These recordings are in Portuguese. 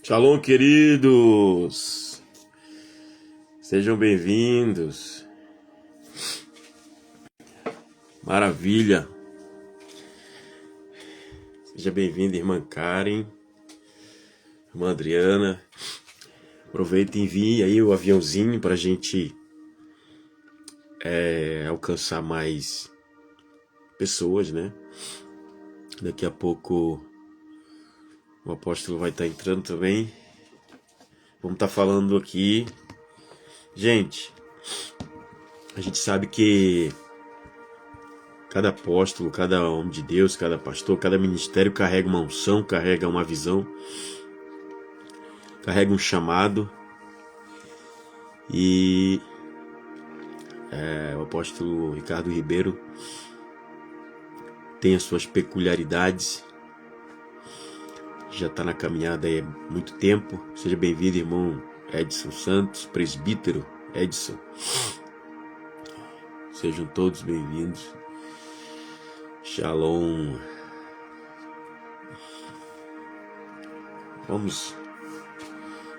Shalom, queridos! Sejam bem-vindos. Maravilha! Seja bem-vinda, irmã Karen, irmã Adriana. Aproveita e envie aí o aviãozinho para a gente alcançar mais pessoas, né? Daqui a pouco o apóstolo vai estar entrando também. Vamos estar falando aqui. Gente, a gente sabe que cada apóstolo, cada homem de Deus, cada pastor, cada ministério carrega uma unção, carrega uma visão, carrega um chamado. E o apóstolo Ricardo Ribeiro tem as suas peculiaridades. Já está na caminhada aí há muito tempo. Seja bem-vindo, irmão Edson Santos, presbítero Edson. Sejam todos bem-vindos. Shalom.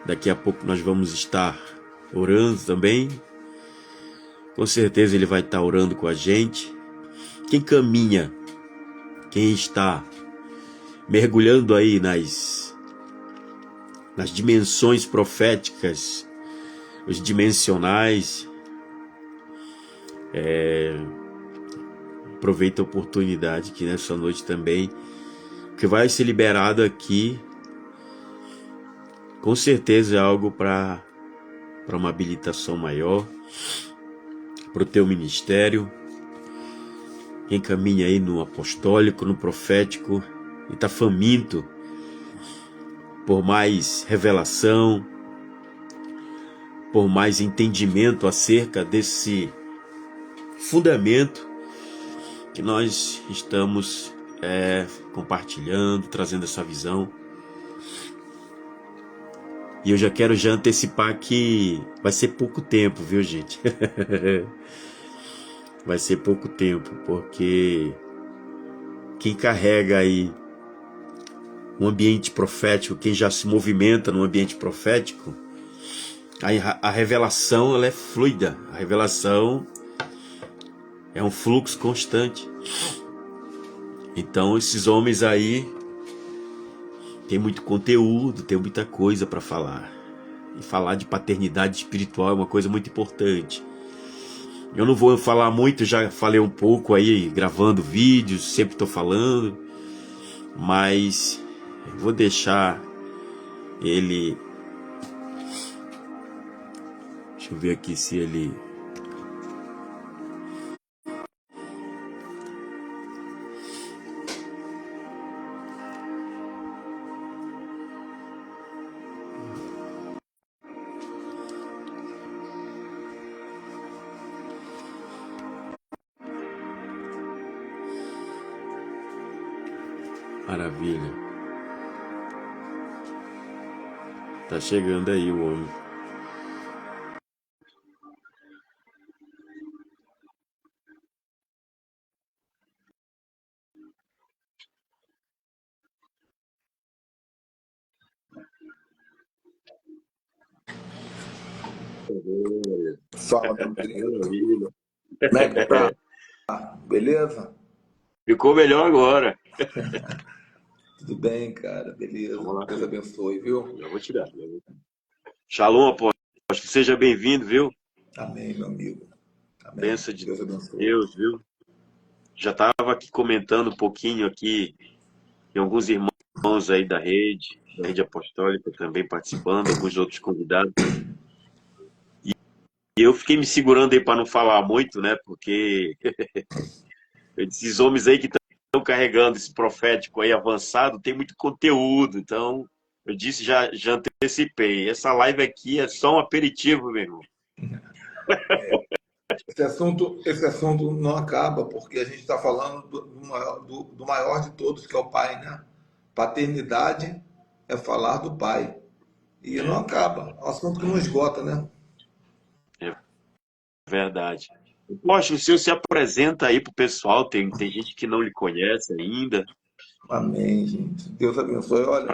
Daqui a pouco nós vamos estar orando também. Com certeza ele vai estar orando com a gente. Quem caminha, quem está mergulhando aí nas dimensões proféticas, os dimensionais, aproveita a oportunidade que nessa noite também, que vai ser liberado aqui, com certeza é algo para uma habilitação maior, para o teu ministério. Quem caminha aí no apostólico, no profético, e está faminto por mais revelação, por mais entendimento acerca desse fundamento que nós estamos compartilhando, trazendo essa visão. E eu já quero antecipar que vai ser pouco tempo, viu, gente? Vai ser pouco tempo, porque quem carrega aí um ambiente profético, quem já se movimenta no ambiente profético, a revelação ela é fluida, a revelação é um fluxo constante. Então esses homens aí tem muito conteúdo, tem muita coisa para falar. E falar de paternidade espiritual é uma coisa muito importante. Eu não vou falar muito, já falei um pouco aí, gravando vídeos, sempre estou falando, mas vou deixar ele... Deixa eu ver aqui se ele... Maravilha. Tá chegando aí o homem. Fala, meu querido. Como é que tá? Beleza? Ficou melhor agora. Tudo bem, cara. Beleza. Vamos lá. Deus abençoe, viu? Já vou tirar. Shalom, apóstolo. Seja bem-vindo, viu? Amém, meu amigo. Amém. Bênção de Deus abençoe. Deus, viu? Já estava aqui comentando um pouquinho aqui, tem alguns irmãos aí da rede apostólica também participando, alguns outros convidados. E eu fiquei me segurando aí para não falar muito, né? Porque esses homens aí que estão carregando esse profético aí avançado, tem muito conteúdo. Então, eu disse, já antecipei. Essa live aqui é só um aperitivo, meu irmão. Esse assunto não acaba, porque a gente está falando do maior de todos, que é o Pai, né? Paternidade é falar do Pai. E não acaba. É um assunto que não esgota, né? É verdade. Poxa, o senhor se apresenta aí pro pessoal, tem gente que não lhe conhece ainda. Amém, gente. Deus abençoe. Olha,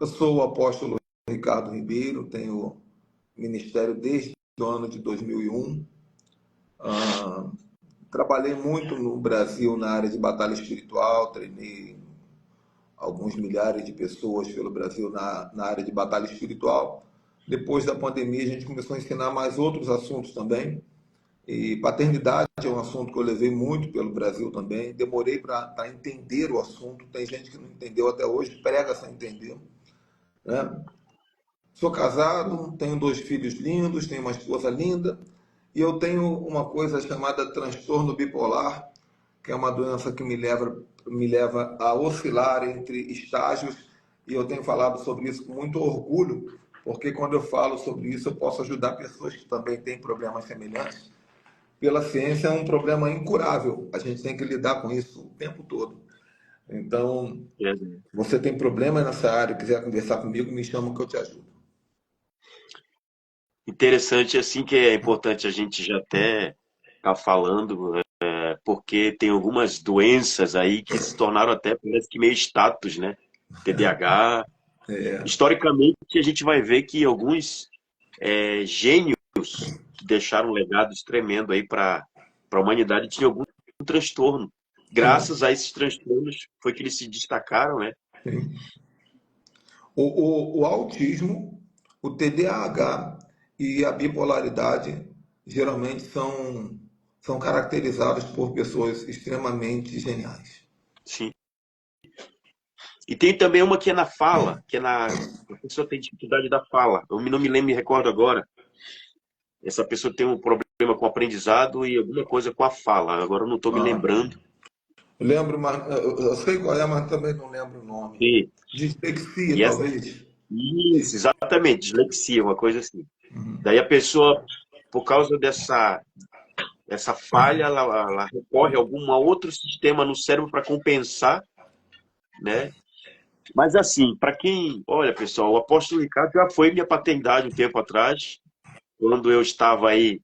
Eu sou o apóstolo Ricardo Ribeiro, tenho ministério desde o ano de 2001. Ah, trabalhei muito no Brasil na área de batalha espiritual, treinei alguns milhares de pessoas pelo Brasil na área de batalha espiritual. Depois da pandemia, a gente começou a ensinar mais outros assuntos também. E paternidade é um assunto que eu levei muito pelo Brasil também. Demorei para entender o assunto. Tem gente que não entendeu até hoje, prega sem entender, né? Sou casado, tenho 2 filhos lindos, tenho uma esposa linda e eu tenho uma coisa chamada transtorno bipolar, que é uma doença que me leva a oscilar entre estágios, e eu tenho falado sobre isso com muito orgulho, porque quando eu falo sobre isso eu posso ajudar pessoas que também têm problemas semelhantes. Pela ciência é um problema incurável, a gente tem que lidar com isso o tempo todo. Então, É. se você tem problema nessa área, quiser conversar comigo, me chama que eu te ajudo. Interessante, assim, que é importante a gente já até estar falando, porque tem algumas doenças aí que se tornaram até, parece que meio status, né? TDAH. É, Historicamente, a gente vai ver que alguns gênios que deixaram legados tremendo aí para a humanidade tinham algum transtorno. sim, Graças a esses transtornos foi que eles se destacaram, né? sim. O autismo, o TDAH e a bipolaridade geralmente são caracterizados por pessoas extremamente geniais. Sim. E tem também uma que é na fala, que é a pessoa tem dificuldade da fala. Eu não me lembro, me recordo agora. Essa pessoa tem um problema com o aprendizado e alguma coisa com a fala. Agora eu não estou me Ah, lembrando. eu lembro, mas eu sei qual é, mas também não lembro o nome. E, Dislexia, e essa, talvez. isso, exatamente, dislexia, uma coisa assim. Uhum. Daí a pessoa, por causa dessa falha, ela recorre a algum outro sistema no cérebro para compensar, né? Mas assim, para quem, olha, pessoal, o apóstolo Ricardo já foi minha paternidade um tempo atrás, quando eu estava aí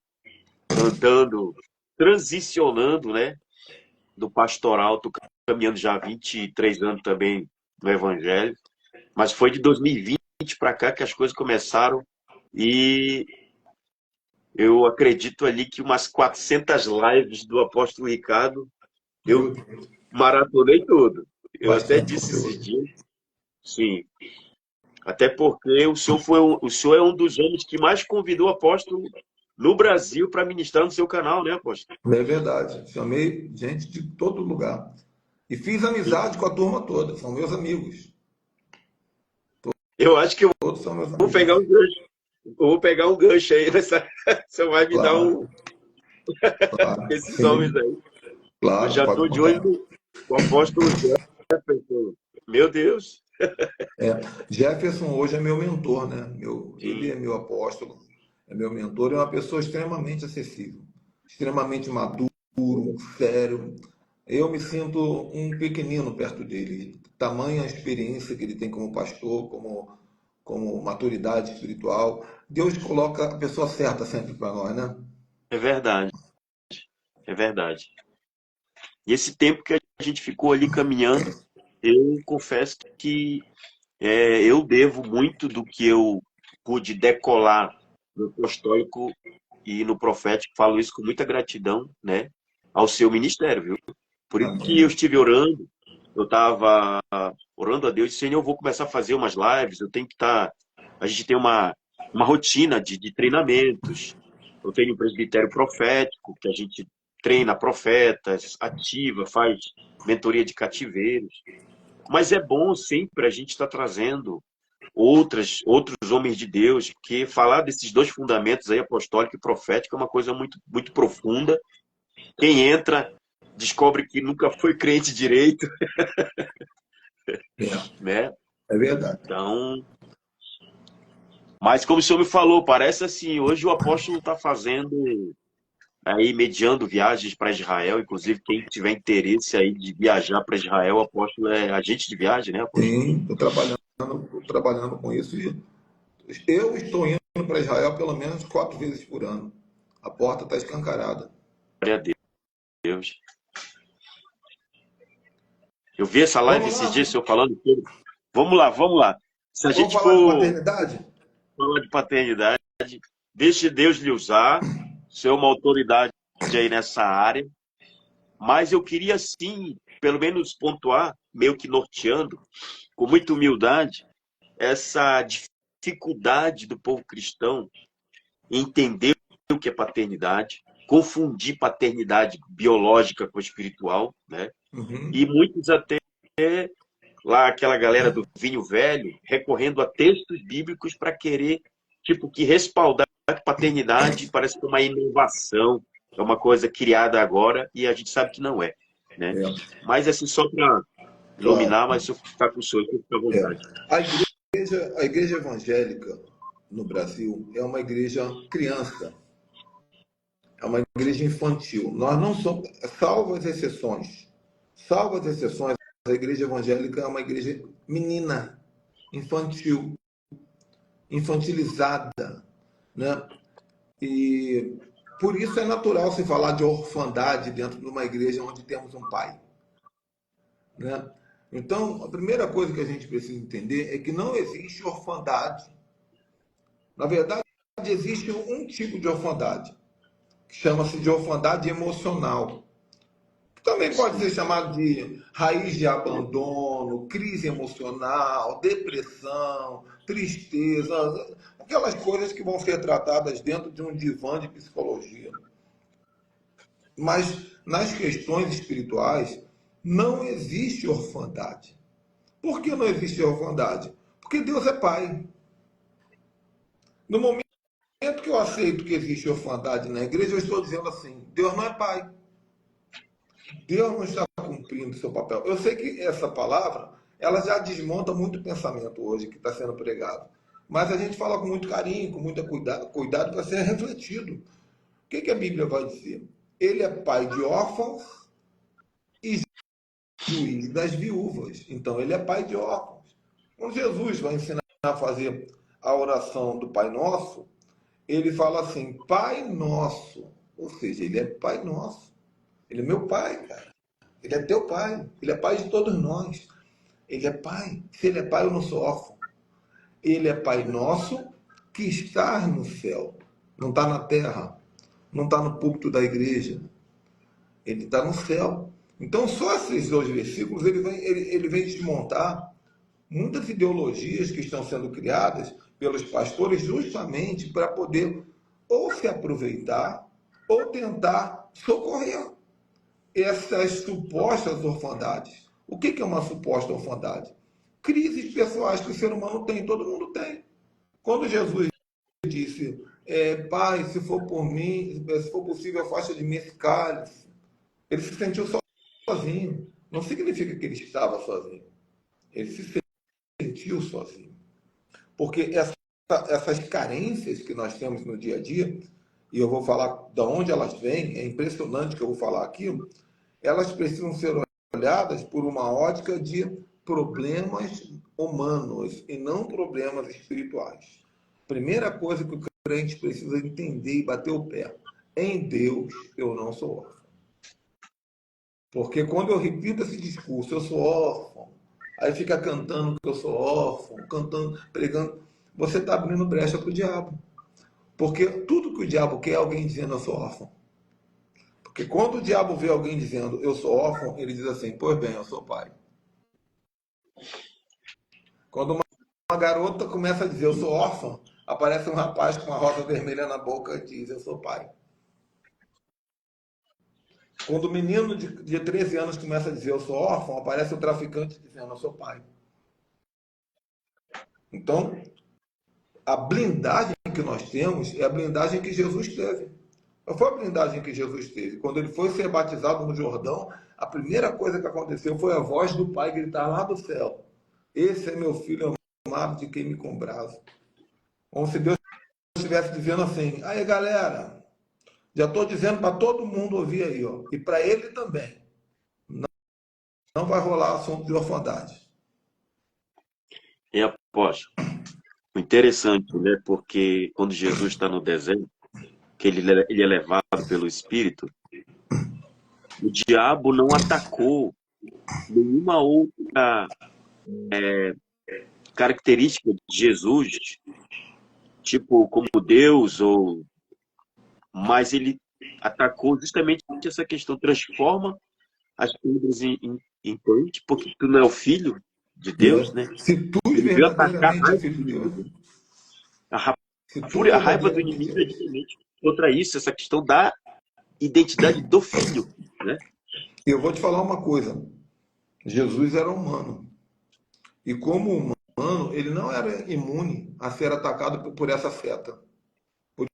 andando, transicionando, né, do pastoral, tô caminhando já há 23 anos também no evangelho, mas foi de 2020 para cá que as coisas começaram e eu acredito ali que umas 400 lives do apóstolo Ricardo Meu eu Deus, maratonei tudo. Eu até bastante disse esses conteúdo. dias, sim, até porque o senhor é um dos homens que mais convidou o apóstolo no Brasil para ministrar no seu canal, né, apóstolo? É verdade. Chamei gente de todo lugar. E fiz amizade com a turma toda. São meus amigos. Eu acho que eu Todos são meus vou pegar amigos. um gancho. Eu vou pegar um gancho aí nessa. Você vai me dar Claro, um claro. esses homens Sim, aí. Eu claro, já pode estou de olho contar. no apóstolo Jefferson. Meu Deus. É, Jefferson hoje é meu mentor, né? Ele Sim, é meu apóstolo, é meu mentor, é uma pessoa extremamente acessível, extremamente maduro, sério. Eu me sinto um pequenino perto dele. Tamanha a experiência que ele tem como pastor, como maturidade espiritual. Deus coloca a pessoa certa sempre para nós, né? é verdade. É verdade. E esse tempo que a gente ficou ali caminhando, eu confesso que eu devo muito do que eu pude decolar no apostólico e no profético, falo isso com muita gratidão, né, ao seu ministério, viu? Por isso que eu Amém. estive orando, eu estava orando a Deus, Senhor, eu vou começar a fazer umas lives, eu tenho que estar, a gente tem uma rotina de treinamentos, eu tenho um presbitério profético, que a gente treina profetas, ativa, faz mentoria de cativeiros, mas é bom sempre a gente estar trazendo outros homens de Deus, que falar desses dois fundamentos aí, apostólico e profético, é uma coisa muito, muito profunda. Quem entra descobre que nunca foi crente direito, É, né? é verdade. Então, mas como o senhor me falou, parece assim, hoje o apóstolo está fazendo aí, mediando viagens para Israel, inclusive quem tiver interesse aí de viajar para Israel, o apóstolo é agente de viagem, né, apóstolo? Sim, tô trabalhando com isso e eu estou indo para Israel pelo menos 4 vezes por ano. A porta está escancarada. Glória a Deus. Eu vi essa live Vamos esses lá? dias, o senhor falando tudo. Vamos lá, vamos lá. Se a Vamos gente falar de for paternidade? falar de paternidade, deixe Deus lhe usar, ser uma autoridade aí nessa área, mas eu queria sim, pelo menos pontuar, meio que norteando, com muita humildade, essa dificuldade do povo cristão em entender o que é paternidade, confundir paternidade biológica com espiritual, né? Uhum. E muitos até lá aquela galera do vinho velho recorrendo a textos bíblicos para querer tipo que respaldar a paternidade parece que é uma inovação, é uma coisa criada agora e a gente sabe que não é, né? É, Mas assim só para claro. iluminar, mas se eu ficar com o senhor, fica à É. vontade. A igreja evangélica no Brasil é uma igreja criança, é uma igreja infantil. Nós não somos, salvo as exceções, a igreja evangélica é uma igreja menina, infantil, infantilizada, né? E por isso é natural se falar de orfandade dentro de uma igreja onde temos um pai, né? Então, a primeira coisa que a gente precisa entender é que não existe orfandade. Na verdade, existe um tipo de orfandade, que chama-se de orfandade emocional. Que também pode ser Sim. chamado de raiz de abandono, crise emocional, depressão, tristeza, aquelas coisas que vão ser tratadas dentro de um divã de psicologia. Mas nas questões espirituais não existe orfandade. Por que não existe orfandade? Porque Deus é pai. No momento que eu aceito que existe orfandade na igreja, eu estou dizendo assim: Deus não é pai. Deus não está cumprindo seu papel. Eu sei que essa palavra, ela já desmonta muito o pensamento hoje que está sendo pregado. Mas a gente fala com muito carinho, com muito cuidado para ser refletido. O que a Bíblia vai dizer? Ele é pai de órfãos e juiz das viúvas. Então, ele é pai de órfãos. Quando Jesus vai ensinar a fazer a oração do Pai Nosso, ele fala assim: Pai Nosso. Ou seja, ele é Pai Nosso. Ele é meu pai, cara. Ele é teu pai. Ele é pai de todos nós. Ele é pai. Se ele é pai, eu não sou órfão. Ele é Pai Nosso que está no céu. Não está na terra. Não está no púlpito da igreja. Ele está no céu. Então, só esses dois versículos ele vem desmontar muitas ideologias que estão sendo criadas pelos pastores justamente para poder ou se aproveitar ou tentar socorrer essas supostas orfandades. O que é uma suposta orfandade? Crises pessoais que o ser humano tem, todo mundo tem. Quando Jesus disse, Pai, se for por mim, se for possível, afasta de mim esse cálice, ele se sentiu sozinho. Não significa que ele estava sozinho. Ele se sentiu sozinho. Porque essas carências que nós temos no dia a dia, e eu vou falar de onde elas vêm, é impressionante que eu vou falar aqui, elas precisam ser olhadas por uma ótica de problemas humanos e não problemas espirituais. Primeira coisa que o crente precisa entender e bater o pé: em Deus eu não sou órfão. Porque quando eu repito esse discurso, eu sou órfão, aí fica cantando que eu sou órfão, cantando, pregando, você está abrindo brecha para o diabo. Porque tudo que o diabo quer é alguém dizendo eu sou órfão. Porque quando o diabo vê alguém dizendo eu sou órfão, ele diz assim, pois bem, eu sou pai. Quando uma garota começa a dizer eu sou órfã, aparece um rapaz com uma rosa vermelha na boca e diz eu sou pai. Quando o menino de 13 anos começa a dizer eu sou órfão, aparece o traficante dizendo eu sou pai. Então, a blindagem que nós temos é a blindagem que Jesus teve. Não foi a blindagem que Jesus teve. Quando ele foi ser batizado no Jordão, a primeira coisa que aconteceu foi a voz do Pai gritar lá do céu: Esse é meu filho amado de quem me comprazo. Como se Deus estivesse dizendo assim: aí galera, já estou dizendo para todo mundo ouvir aí, ó, e para ele também: não vai rolar assunto de orfandade. E apóstolo, interessante, né? Porque quando Jesus está no deserto, que ele é levado pelo Espírito, o diabo não atacou nenhuma outra característica de Jesus, tipo como Deus, mas ele atacou justamente essa questão, transforma as pedras em pães, porque tu não é o filho de Deus, né? Se tu Ele veio atacar a verdadeiramente é raiva filho do de Deus, inimigo. A se tu fúria, a raiva do verdadeiramente inimigo é. é justamente contra isso, essa questão da identidade do filho, né? E eu vou te falar uma coisa: Jesus era humano. E como humano, ele não era imune a ser atacado por essa seta. Por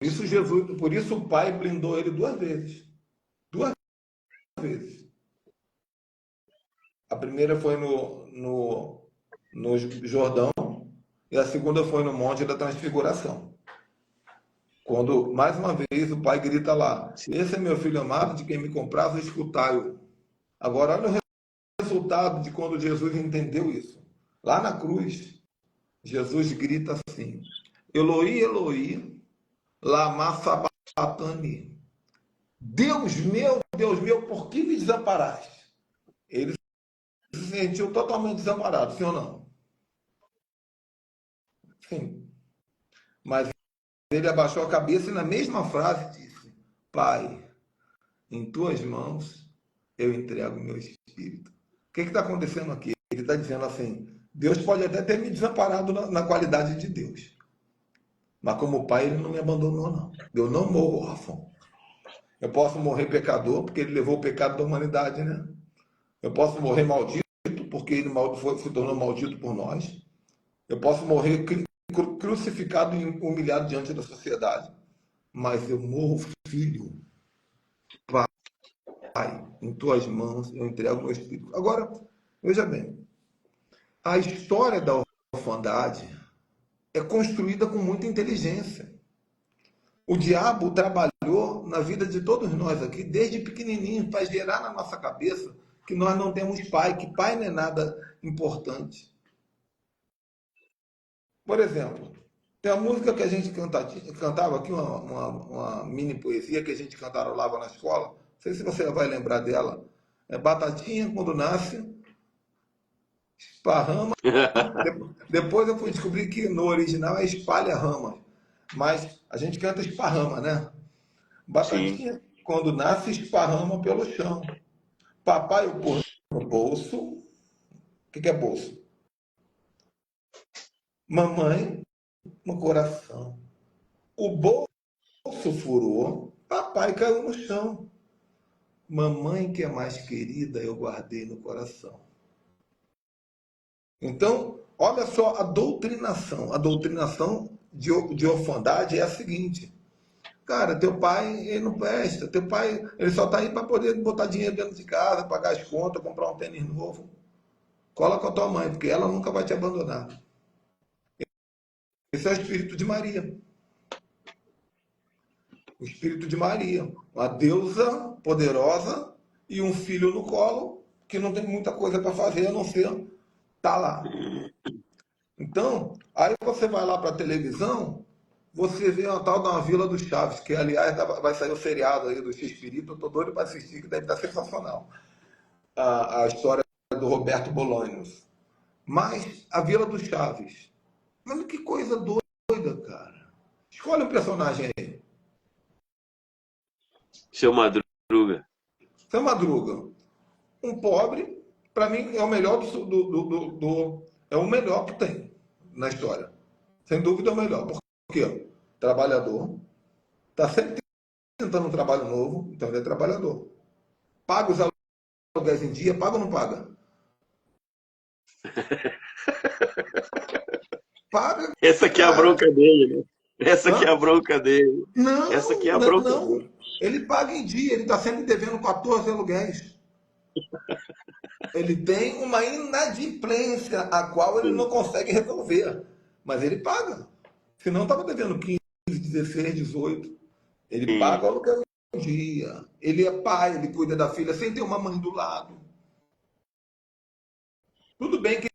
isso, por isso o Pai blindou ele duas vezes. Duas vezes. A primeira foi no Jordão e a segunda foi no Monte da Transfiguração. Quando, mais uma vez, o pai grita lá: Esse é meu filho amado, de quem me compraz, escutai-o. Agora, olha o resultado de quando Jesus entendeu isso. Lá na cruz, Jesus grita assim: Eloi, Eloi, lama sabachthani. Deus meu, por que me desamparaste? Ele se sentiu totalmente desamparado, sim ou não? Sim. Mas ele abaixou a cabeça e na mesma frase disse: Pai, em tuas mãos eu entrego o meu espírito. O que está acontecendo aqui? Ele está dizendo assim: Deus pode até ter me desamparado na qualidade de Deus, mas como pai ele não me abandonou, não. Eu não morro órfão. Eu posso morrer pecador, porque ele levou o pecado da humanidade, né? Eu posso morrer maldito, porque ele se tornou maldito por nós. Eu posso morrer crucificado e humilhado diante da sociedade. Mas eu morro filho. Pai, em tuas mãos eu entrego o meu espírito. Agora, veja bem, a história da orfandade é construída com muita inteligência. O diabo trabalhou na vida de todos nós aqui, desde pequenininho, para gerar na nossa cabeça que nós não temos pai, que pai não é nada importante. Por exemplo, tem uma música que a gente cantava aqui, uma mini poesia que a gente cantarolava na escola. Não sei se você vai lembrar dela. É Batatinha, quando nasce, esparrama. Depois eu fui descobrir que no original é espalha rama. Mas a gente canta esparrama, né? Sim. Batatinha, quando nasce, esparrama pelo chão. Papai o pôr no bolso. O que é bolso? Mamãe no coração. O bolso furou, papai caiu no chão. Mamãe, que é mais querida, eu guardei no coração. Então, olha só a doutrinação. A doutrinação de orfandade é a seguinte: cara, teu pai, ele não presta. Teu pai, ele só está aí para poder botar dinheiro dentro de casa, pagar as contas, comprar um tênis novo. Cola com a tua mãe, porque ela nunca vai te abandonar. Esse é o espírito de Maria. O espírito de Maria. Uma deusa poderosa e um filho no colo que não tem muita coisa para fazer a não ser tá lá. Então, aí você vai lá para a televisão, você vê uma tal de uma Vila do Chaves, que aliás vai sair o seriado aí do X-Espírito, eu tô doido para assistir, que deve estar sensacional. A história do Roberto Bolanhos. Mas a Vila do Chaves. Mas que coisa doida, cara. Escolhe um personagem aí. Seu Madruga. Seu Madruga. Um pobre, para mim, é o melhor é o melhor que tem na história. Sem dúvida é o melhor. Por quê? Trabalhador. Está sempre tentando um trabalho novo, então ele é trabalhador. Paga os aluguéis em dia, paga ou não paga? Paga, Essa aqui é a cara. bronca dele, né? Essa aqui é a Hã? bronca dele. Essa aqui Não, é a bronca não. dele. Ele paga em dia, ele está sempre devendo 14 aluguéis. Ele tem uma inadimplência a qual ele não Sim, consegue resolver. Mas ele paga. Senão estava devendo 15, 16, 18. Ele paga sim, o aluguel em dia. Ele é pai, ele cuida da filha sem ter uma mãe do lado. Tudo bem que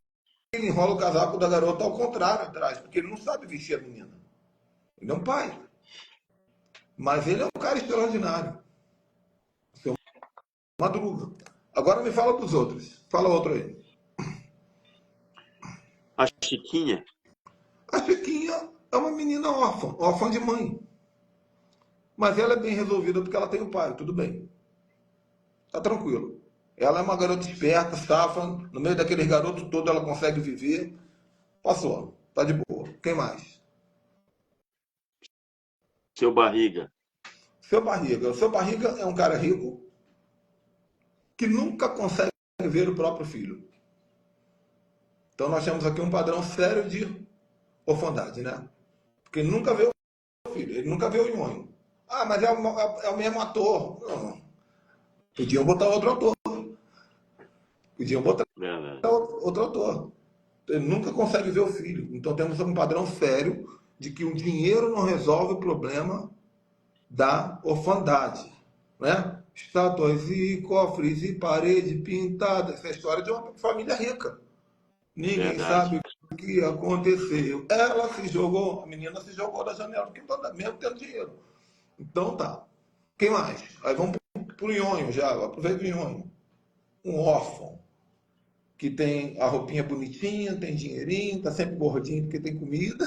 ele enrola o casaco da garota ao contrário atrás, porque ele não sabe vestir a menina. Ele é um pai. Mas ele é um cara extraordinário. Seu Madruga. Agora me fala dos outros. Fala outro aí. A Chiquinha? A Chiquinha é uma menina órfã, órfã de mãe. Mas ela é bem resolvida porque ela tem o pai, tudo bem. Tá tranquilo. Ela é uma garota esperta, safa, no meio daqueles garotos todos ela consegue viver. Passou, tá de boa. Quem mais? Seu Barriga? Seu Barriga. O Seu Barriga é um cara rico que nunca consegue ver o próprio filho. Então nós temos aqui um padrão sério de orfandade, né? Porque ele nunca vê o filho, ele nunca vê o nhonho. Ah, mas é o mesmo ator. Não. Podiam botar outro ator. Podiam botar Verdade. outro ator. Ele nunca consegue ver o filho. Então temos um padrão sério de que o dinheiro não resolve o problema da orfandade, né? Estátuas e cofres e parede pintada. Essa é a história de uma família rica. Ninguém Verdade. sabe o que aconteceu. Ela se jogou, a menina se jogou da janela do quintal, mesmo tendo dinheiro. Então tá. Quem mais? Aí vamos pro nhonho já. Aproveita o nhonho. Um órfão que tem a roupinha bonitinha, tem dinheirinho, tá sempre gordinho porque tem comida,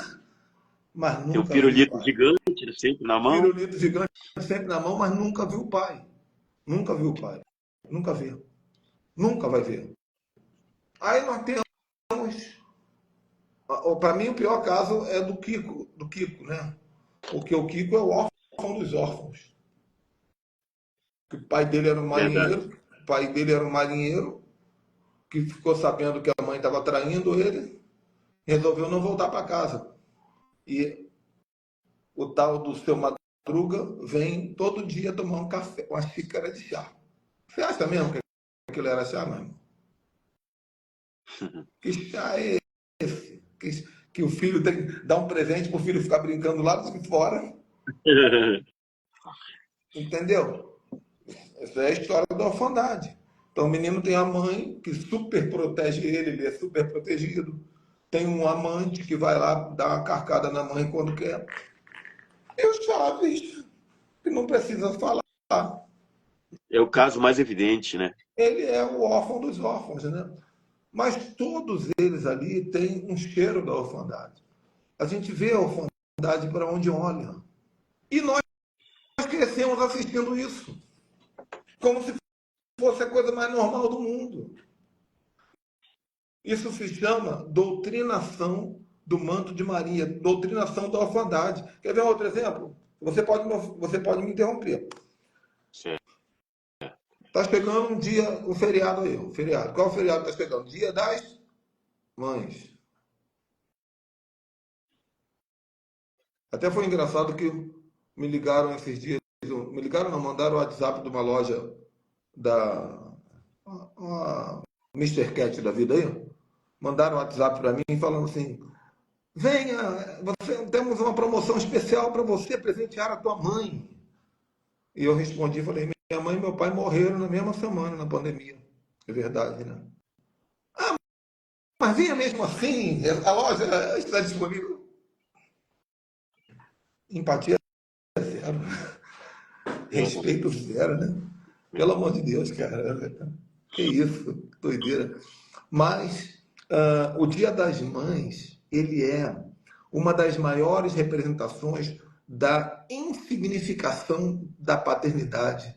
mas Tem um nunca viu o pirulito pai. gigante sempre na mão. Pirulito gigante sempre na mão, mas nunca viu o pai. Nunca viu o pai. Nunca vê. Nunca vai ver. Aí nós temos. Para mim, o pior caso é do Kiko, né? Porque o Kiko é o órfão dos órfãos. O pai dele era um Verdade. marinheiro, o pai dele era um marinheiro que ficou sabendo que a mãe estava traindo ele, resolveu não voltar para casa. E o tal do seu Madruga vem todo dia tomar um café, uma xícara de chá. Você acha mesmo que aquilo era chá, meu irmão? Que chá é esse? Que o filho tem dá um presente para o filho ficar brincando lá de fora? Entendeu? Essa é a história da orfandade. Então o menino tem a mãe que super protege ele, ele é super protegido. Tem um amante que vai lá dar uma carcada na mãe quando quer. E o Chaves, que não precisa falar. É o caso mais evidente, né? Ele é o órfão dos órfãos, né? Mas todos eles ali têm um cheiro da orfandade. A gente vê a orfandade para onde olha. E nós crescemos assistindo isso. Como se fosse a coisa mais normal do mundo. Isso se chama doutrinação do manto de Maria, doutrinação da orfandade. Quer ver um outro exemplo? Você pode me interromper. Certo. Está chegando um dia, um feriado aí, um feriado. Qual feriado está chegando? Dia das Mães. Até foi engraçado que me ligaram esses dias, me ligaram não, mandaram o WhatsApp de uma loja da Mr. Cat da vida aí, mandaram o WhatsApp para mim falando assim, venha, temos uma promoção especial para você presentear a tua mãe. E eu respondi, falei, minha mãe e meu pai morreram na mesma semana, na pandemia. É verdade, né? Ah, mas vinha mesmo assim, a loja está disponível. Empatia zero. Respeito zero, né? Pelo amor de Deus, cara. Que isso, doideira. Mas o Dia das Mães, ele é uma das maiores representações da insignificação da paternidade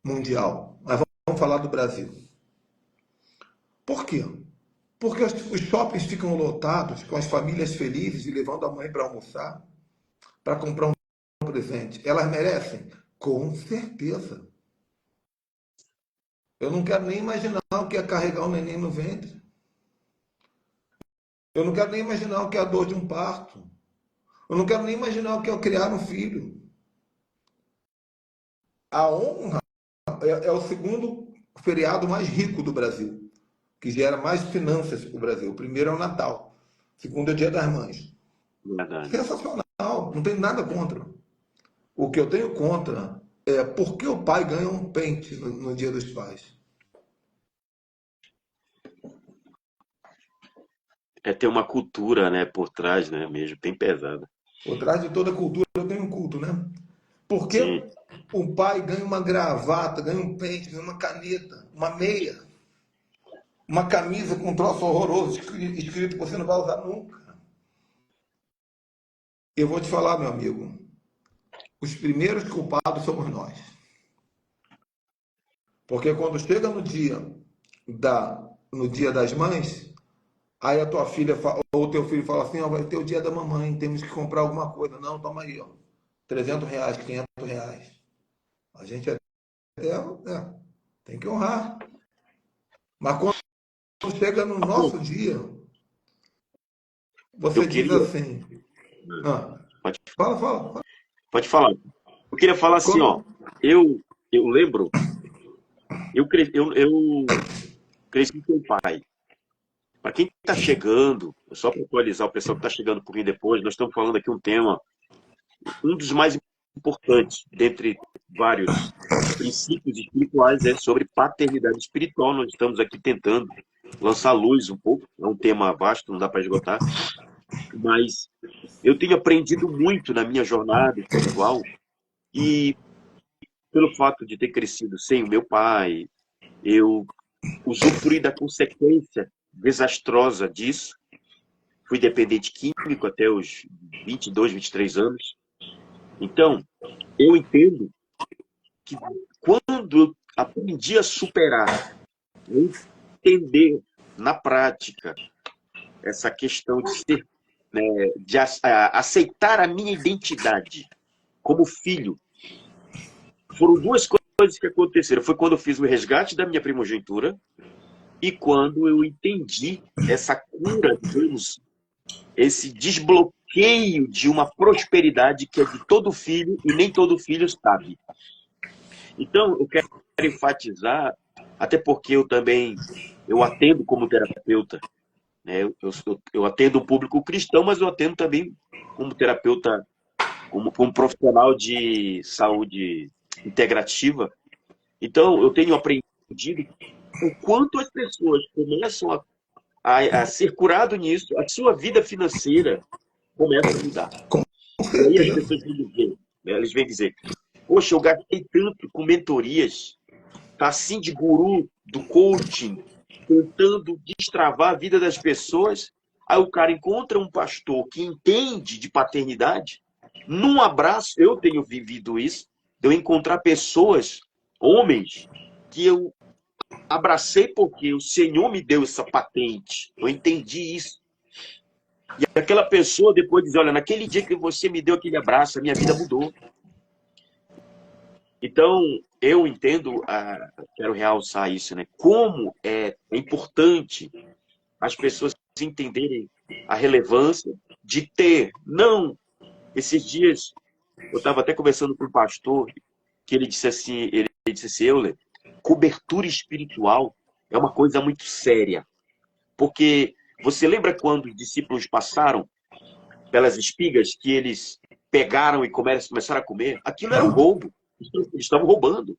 mundial. Mas vamos falar do Brasil. Por quê? Porque os shoppings ficam lotados com as famílias felizes e levando a mãe para almoçar, para comprar um presente. Elas merecem? Com certeza. Eu não quero nem imaginar o que é carregar um neném no ventre. Eu não quero nem imaginar o que é a dor de um parto. Eu não quero nem imaginar o que é criar um filho. A honra é o segundo feriado mais rico do Brasil, que gera mais finanças para o Brasil. O primeiro é o Natal. O segundo é o Dia das Mães. Verdade. Sensacional. Não tenho nada contra. O que eu tenho contra é por que o pai ganha um pente no Dia dos Pais. É ter uma cultura, né, por trás, né, mesmo, bem pesada. Por trás de toda cultura eu tenho um culto, né? Por que Sim. o pai ganha uma gravata, ganha um pente, ganha uma caneta, uma meia? uma camisa com um troço horroroso escrito que você não vai usar nunca. Eu vou te falar, meu amigo, os primeiros culpados somos nós. Porque quando chega no dia das mães, aí a tua filha ou o teu filho fala assim, ó, vai ter o dia da mamãe, temos que comprar alguma coisa. Não, toma aí, ó, R$ 300, R$ 500. A gente tem que honrar. Mas quando chega no nosso dia, você Eu diz queria. assim, Pode, fala. pode falar. Eu queria falar assim, ó. Quando, Eu lembro, eu cresci com o pai. Para quem está chegando, só para atualizar o pessoal que está chegando por mim depois, nós estamos falando aqui um tema, um dos mais importantes, dentre vários princípios espirituais, é sobre paternidade espiritual. Nós estamos aqui tentando lançar luz um pouco, é um tema vasto, não dá para esgotar, mas eu tenho aprendido muito na minha jornada espiritual e pelo fato de ter crescido sem o meu pai, eu usufruí da consequência desastrosa disso. Fui dependente químico até os 22, 23 anos. Então, eu entendo que quando eu aprendi a superar, entender na prática essa questão de ser, né, de aceitar a minha identidade como filho, foram duas coisas que aconteceram. Foi quando eu fiz o resgate da minha primogenitura e quando eu entendi essa cura de Deus, esse desbloqueio de uma prosperidade que é de todo filho e nem todo filho sabe. Então, eu quero enfatizar, até porque eu atendo como terapeuta, né? Eu atendo o público cristão, mas eu atendo também como terapeuta, como profissional de saúde integrativa. Então, eu tenho aprendido o quanto as pessoas começam a ser curado nisso, a sua vida financeira começa a mudar. com E aí as certeza, pessoas vêm dizer, né, eles vêm dizer, poxa, eu gastei tanto com mentorias, tá assim de guru do coaching, tentando destravar a vida das pessoas. Aí o cara encontra um pastor que entende de paternidade. Num abraço, eu tenho vivido isso, de eu encontrar pessoas, homens, que eu abracei porque o Senhor me deu essa patente. Eu entendi isso. E aquela pessoa depois diz, olha, naquele dia que você me deu aquele abraço, a minha vida mudou. Então, eu entendo, quero realçar isso, né? Como é importante as pessoas entenderem a relevância de ter, não, esses dias, eu estava até conversando com um pastor, que ele disse assim, Euler, cobertura espiritual é uma coisa muito séria, porque você lembra quando os discípulos passaram pelas espigas que eles pegaram e começaram a comer? Aquilo era um roubo, eles estavam roubando.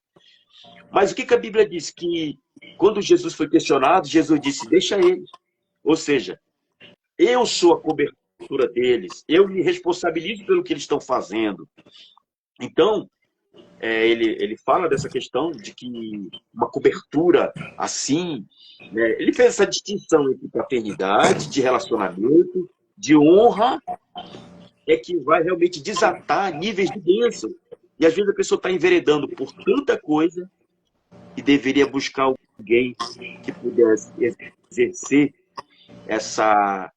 Mas o que a Bíblia diz? Que quando Jesus foi questionado, Jesus disse, deixa eles. Ou seja, eu sou a cobertura deles, eu me responsabilizo pelo que eles estão fazendo. Então, ele fala dessa questão de que uma cobertura assim, né, ele fez essa distinção entre paternidade, de relacionamento, de honra, é que vai realmente desatar níveis de bênção. E às vezes a pessoa está enveredando por tanta coisa e deveria buscar alguém que pudesse exercer essa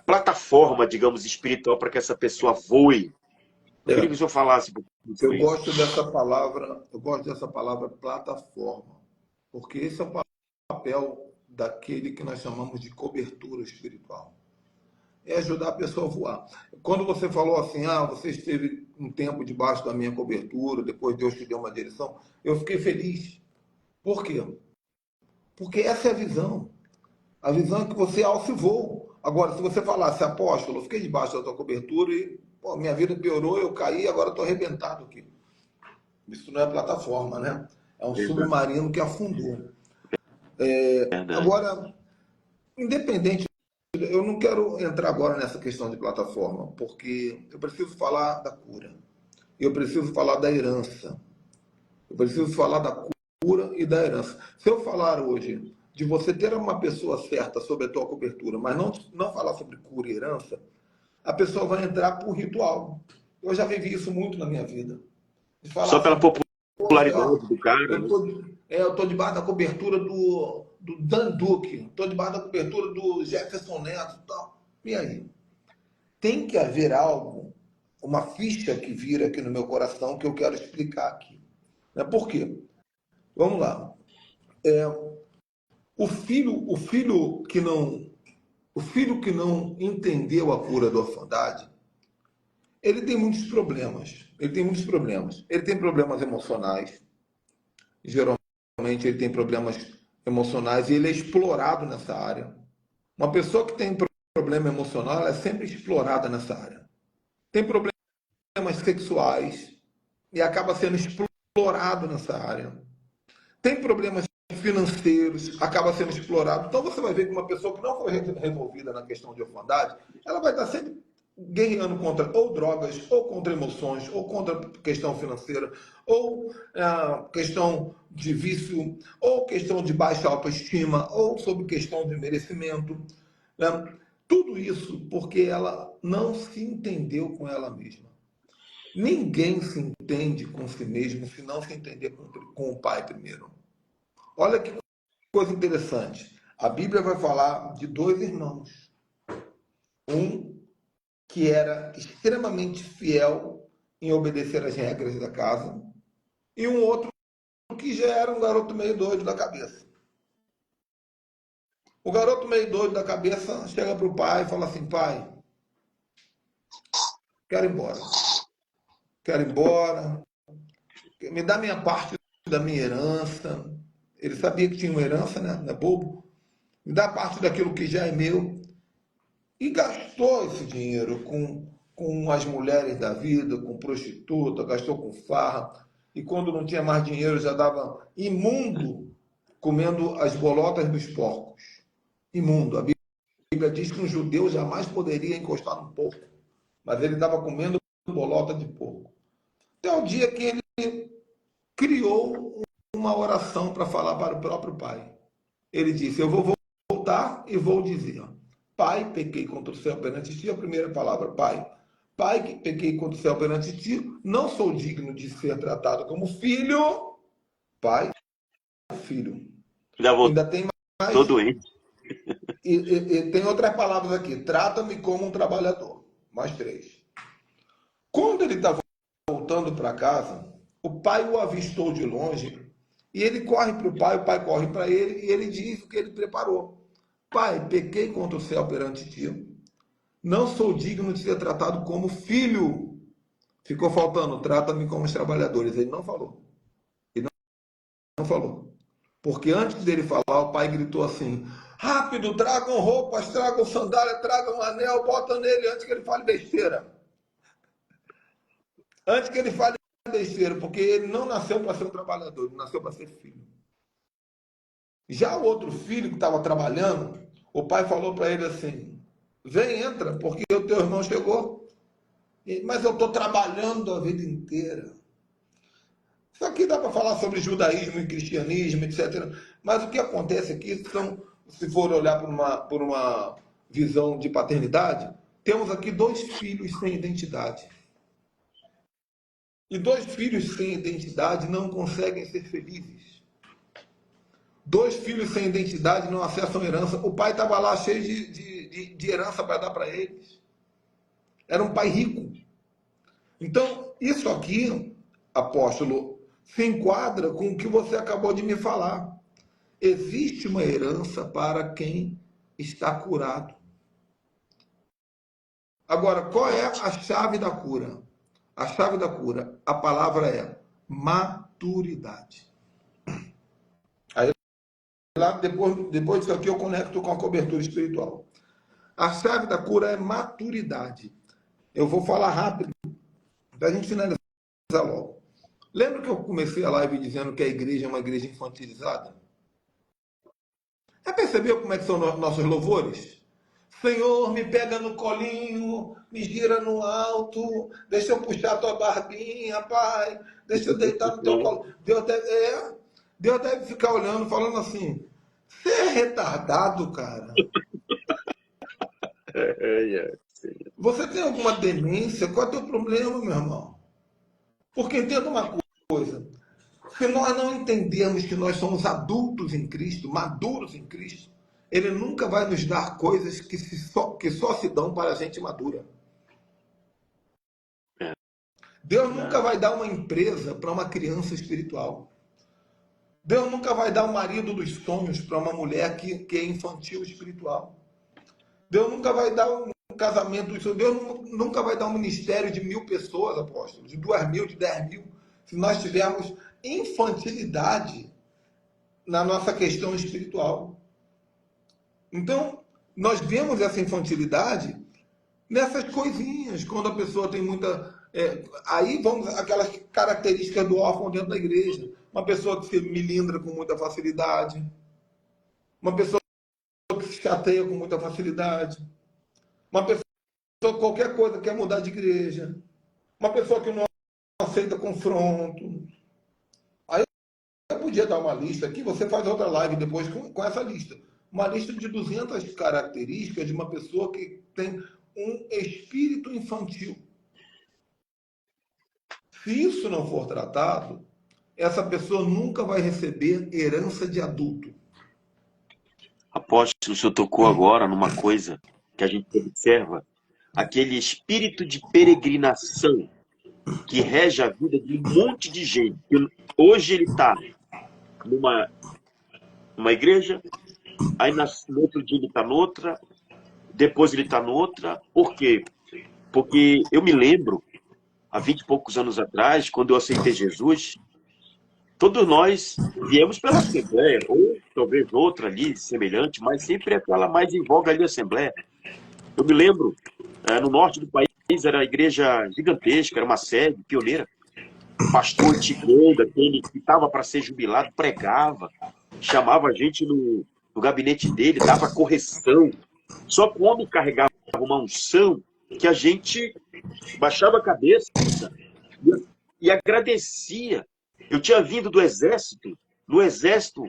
plataforma, digamos, espiritual para que essa pessoa voe. Eu queria que o senhor falasse eu sobre isso. gosto dessa palavra plataforma, porque esse é o papel daquele que nós chamamos de cobertura espiritual. É ajudar a pessoa a voar. Quando você falou assim, você esteve um tempo debaixo da minha cobertura, depois Deus te deu uma direção, eu fiquei feliz. Por quê? Porque essa é a visão é que você alça e voa. Agora, se você falasse, apóstolo, eu fiquei debaixo da tua cobertura e minha vida piorou, eu caí, agora estou arrebentado aqui. Isso não é plataforma, né? É um submarino que afundou. Verdade. Agora, independente, eu não quero entrar agora nessa questão de plataforma, porque eu preciso falar da cura. Eu preciso falar da herança. Eu preciso falar da cura e da herança. Se eu falar hoje de você ter uma pessoa certa sobre a tua cobertura, mas não falar sobre cura e herança, a pessoa vai entrar por ritual. Eu já vivi isso muito na minha vida. De falar Só pela assim, poxa, ó, popularidade do cara, né? eu tô debaixo da cobertura do Dan Duque, estou debaixo da cobertura do Jefferson Neto e tal. E aí? Tem que haver algo, uma ficha que vira aqui no meu coração que eu quero explicar aqui. Por quê? Vamos lá. O filho que não entendeu a cura da orfandade, ele tem muitos problemas. Ele tem muitos problemas. Ele tem problemas emocionais. Geralmente ele tem problemas emocionais e ele é explorado nessa área. Uma pessoa que tem problema emocional, ela é sempre explorada nessa área. Tem problemas sexuais e acaba sendo explorado nessa área. Tem problemas financeiros, acaba sendo explorado. Então você vai ver que uma pessoa que não foi resolvida na questão de orfandade, ela vai estar sempre guerreando contra ou drogas, ou contra emoções, ou contra questão financeira, ou questão de vício, ou questão de baixa autoestima, ou sobre questão de merecimento. Tudo isso porque ela não se entendeu com ela mesma. Ninguém se entende com si mesmo se não se entender com o pai primeiro. Olha que coisa interessante. A Bíblia vai falar de dois irmãos. Um que era extremamente fiel em obedecer às regras da casa, e um outro que já era um garoto meio doido da cabeça. O garoto meio doido da cabeça chega para o pai e fala assim: pai, quero ir embora. Quero ir embora. Me dá minha parte da minha herança. Ele sabia que tinha uma herança, né? Não é bobo. Me dá parte daquilo que já é meu. E gastou esse dinheiro com as mulheres da vida, com prostituta, gastou com farra. E quando não tinha mais dinheiro, já dava imundo, comendo as bolotas dos porcos. Imundo. A Bíblia diz que um judeu jamais poderia encostar num porco, mas ele estava comendo bolota de porco. Até o dia que ele criou uma oração para falar para o próprio pai. Ele disse: eu vou voltar e vou dizer: pai, pequei contra o céu perante ti. A primeira palavra, pai. Pai, que pequei contra o céu perante ti, não sou digno de ser tratado como filho. Pai, filho. Já Ainda tem mais. voltou doente. E tem outras palavras aqui. Trata-me como um trabalhador. Mais 3. Quando ele está voltando para casa, o pai o avistou de longe e ele corre para o pai corre para ele e ele diz o que ele preparou. Pai, pequei contra o céu perante ti. Não sou digno de ser tratado como filho. Ficou faltando, trata-me como os trabalhadores. Ele não falou. Ele não falou. Porque antes dele falar, o pai gritou assim: rápido, tragam roupas, tragam sandália, tragam anel, bota nele antes que ele fale besteira. Antes que ele fale besteira, porque ele não nasceu para ser um trabalhador, ele nasceu para ser filho. Já o outro filho que estava trabalhando, o pai falou para ele assim: vem, entra, porque o teu irmão chegou. Mas eu estou trabalhando a vida inteira. Isso aqui dá para falar sobre judaísmo e cristianismo, etc. Mas o que acontece aqui são, se for olhar por uma visão de paternidade, temos aqui 2 filhos sem identidade. E 2 filhos sem identidade não conseguem ser felizes. 2 filhos sem identidade não acessam herança. O pai estava lá cheio de herança para dar para eles. Era um pai rico. Então, isso aqui, apóstolo, se enquadra com o que você acabou de me falar. Existe uma herança para quem está curado. Agora, qual é a chave da cura? A chave da cura, a palavra é maturidade. Aí, lá, depois disso aqui, eu conecto com a cobertura espiritual. A chave da cura é maturidade. Eu vou falar rápido, para a gente finalizar logo. Lembra que eu comecei a live dizendo que a igreja é uma igreja infantilizada? Já percebeu como é que são nossos louvores? Senhor, me pega no colinho, me gira no alto, deixa eu puxar tua barbinha, pai, deixa eu deitar no teu colo. Deus deve ficar olhando, falando assim, Você é retardado, cara. Sim. Você tem alguma demência? Qual é o teu problema, meu irmão? Porque entenda uma coisa. Se nós não entendermos que nós somos adultos em Cristo, maduros em Cristo, Ele nunca vai nos dar coisas que só se dão para a gente madura. É Deus nunca verdade. vai dar uma empresa para uma criança espiritual. Deus nunca vai dar o marido dos sonhos para uma mulher que é infantil espiritual. Deus nunca vai dar um casamento dos sonhos. Deus nunca vai dar um ministério de 1.000 pessoas, apóstolo, de 2.000, de 10.000, se nós tivermos infantilidade na nossa questão espiritual. Então, nós vemos essa infantilidade nessas coisinhas, quando a pessoa tem muita. Aí vamos aquelas características do órfão dentro da igreja. Uma pessoa que se melindra com muita facilidade, uma pessoa que se chateia com muita facilidade, uma pessoa que qualquer coisa quer mudar de igreja, uma pessoa que não aceita confronto. Aí eu podia dar uma lista aqui, você faz outra live depois com essa lista. Uma lista de 200 características de uma pessoa que tem um espírito infantil. Se isso não for tratado, essa pessoa nunca vai receber herança de adulto. Apóstolo, o senhor tocou agora numa coisa que a gente observa, aquele espírito de peregrinação que rege a vida de um monte de gente. Hoje ele está numa igreja, aí no outro dia ele está noutra, depois ele está noutra. Por quê? Porque eu me lembro, há 20 e poucos anos atrás, quando eu aceitei Jesus, todos nós viemos pela Assembleia, ou talvez outra ali, semelhante, mas sempre aquela mais em voga ali, a Assembleia. Eu me lembro, no norte do país, era a igreja gigantesca, era uma sede pioneira. Pastor Tigrão, aquele que estava para ser jubilado, pregava, chamava a gente no gabinete dele, dava correção. Só que o homem carregava uma unção que a gente baixava a cabeça e agradecia. Eu tinha vindo do exército. No exército,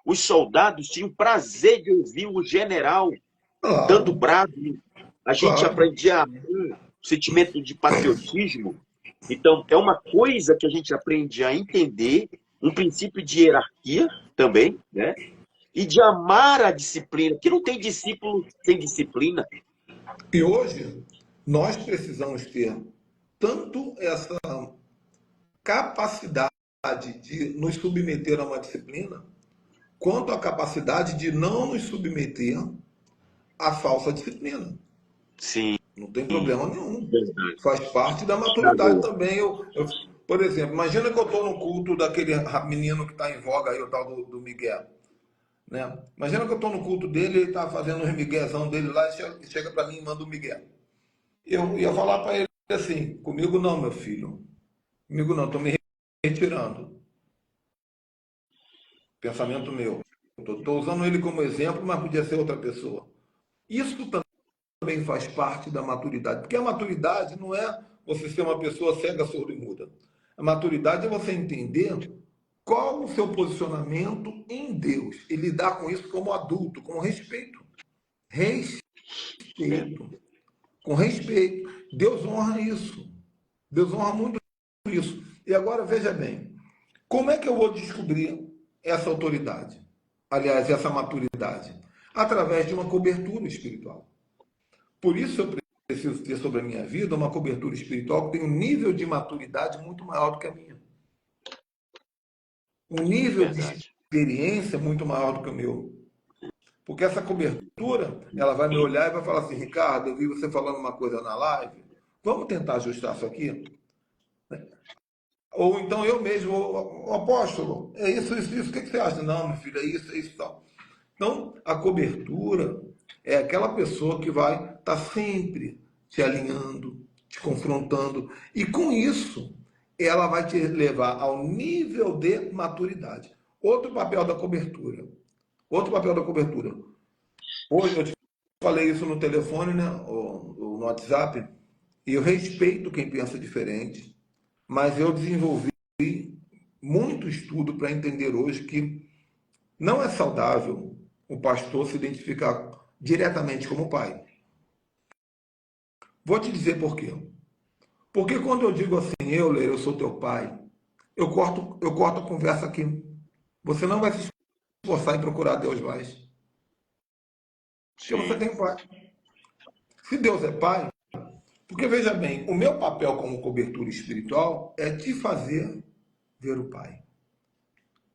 os soldados tinham prazer de ouvir o general dando Claro, brado. A gente claro. aprendia o sentimento de patriotismo. Então, é uma coisa que a gente aprende a entender, um princípio de hierarquia também, né? E de amar a disciplina, que não tem discípulo sem disciplina. E hoje, nós precisamos ter tanto essa capacidade de nos submeter a uma disciplina, quanto a capacidade de não nos submeter à falsa disciplina. Sim, Não tem problema nenhum. verdade. Faz parte da maturidade Estragou. também. Por exemplo, imagina que eu estou no culto daquele menino que está em voga aí, o tal do Miguel. Né? Imagina que eu estou no culto dele, ele está fazendo um miguezão dele lá e chega para mim e manda um Miguel. Eu ia falar para ele assim: comigo não, meu filho. Comigo não, estou me retirando. Pensamento meu. Estou usando ele como exemplo, mas podia ser outra pessoa. Isso também faz parte da maturidade. Porque a maturidade não é você ser uma pessoa cega, surda e muda. A maturidade é você entender qual o seu posicionamento em Deus e lidar com isso como adulto, com respeito. Respeito. Com respeito. Deus honra isso. Deus honra muito isso. E agora veja bem, como é que eu vou descobrir essa autoridade? Aliás, essa maturidade? Através de uma cobertura espiritual. Por isso eu preciso ter sobre a minha vida uma cobertura espiritual que tem um nível de maturidade muito maior do que a minha. Um nível de Verdade. experiência muito maior do que o meu. Porque essa cobertura, ela vai me olhar e vai falar assim: Ricardo, eu vi você falando uma coisa na live, vamos tentar ajustar isso aqui? Ou então eu mesmo, o apóstolo, é isso, o que você acha? Não, meu filho, é isso, tal. Então, a cobertura é aquela pessoa que vai estar sempre te alinhando, te confrontando, e com isso, ela vai te levar ao nível de maturidade. Outro papel da cobertura. Outro papel da cobertura. Hoje eu te falei isso no telefone, né, ou no WhatsApp, e eu respeito quem pensa diferente, mas eu desenvolvi muito estudo para entender hoje que não é saudável o pastor se identificar diretamente como pai. Vou te dizer por quê. Porque quando eu digo assim, eu sou teu pai, eu corto a conversa aqui. Você não vai se esforçar em procurar Deus mais. Porque você Sim, tem pai. Se Deus é pai, porque veja bem, o meu papel como cobertura espiritual é te fazer ver o pai.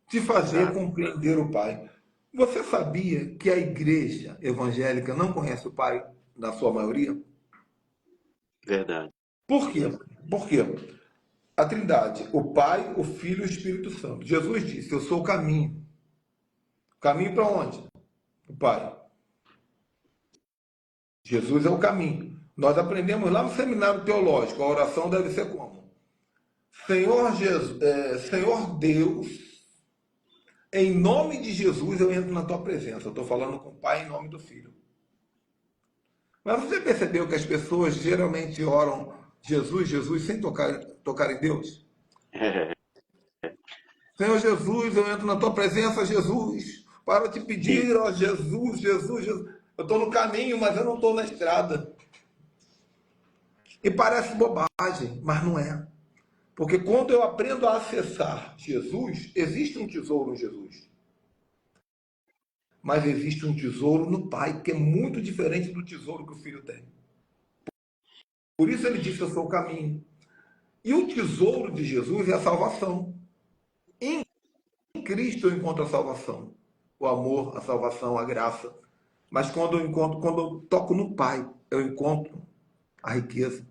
Te fazer exato. compreender o pai. Você sabia que a igreja evangélica não conhece o pai, na sua maioria? Verdade. Por quê? Por quê? A Trindade, o Pai, o Filho e o Espírito Santo. Jesus disse: eu sou o caminho. Caminho para onde? O Pai. Jesus é o caminho. Nós aprendemos lá no seminário teológico, a oração deve ser como? Senhor, Jesus, Senhor Deus, em nome de Jesus eu entro na tua presença. Eu estou falando com o Pai em nome do Filho. Mas você percebeu que as pessoas geralmente oram Jesus, Jesus, sem tocar em Deus? É, Senhor Jesus, eu entro na tua presença, Jesus, para te sim, pedir, ó Jesus, Jesus, Jesus. Eu estou no caminho, mas eu não estou na estrada. E parece bobagem, mas não é. Porque quando eu aprendo a acessar Jesus, existe um tesouro em Jesus. Mas existe um tesouro no Pai, que é muito diferente do tesouro que o Filho tem. Por isso ele disse: eu sou o caminho. E o tesouro de Jesus é a salvação. Em Cristo eu encontro a salvação. O amor, a salvação, a graça. Mas quando eu toco no Pai, eu encontro a riqueza.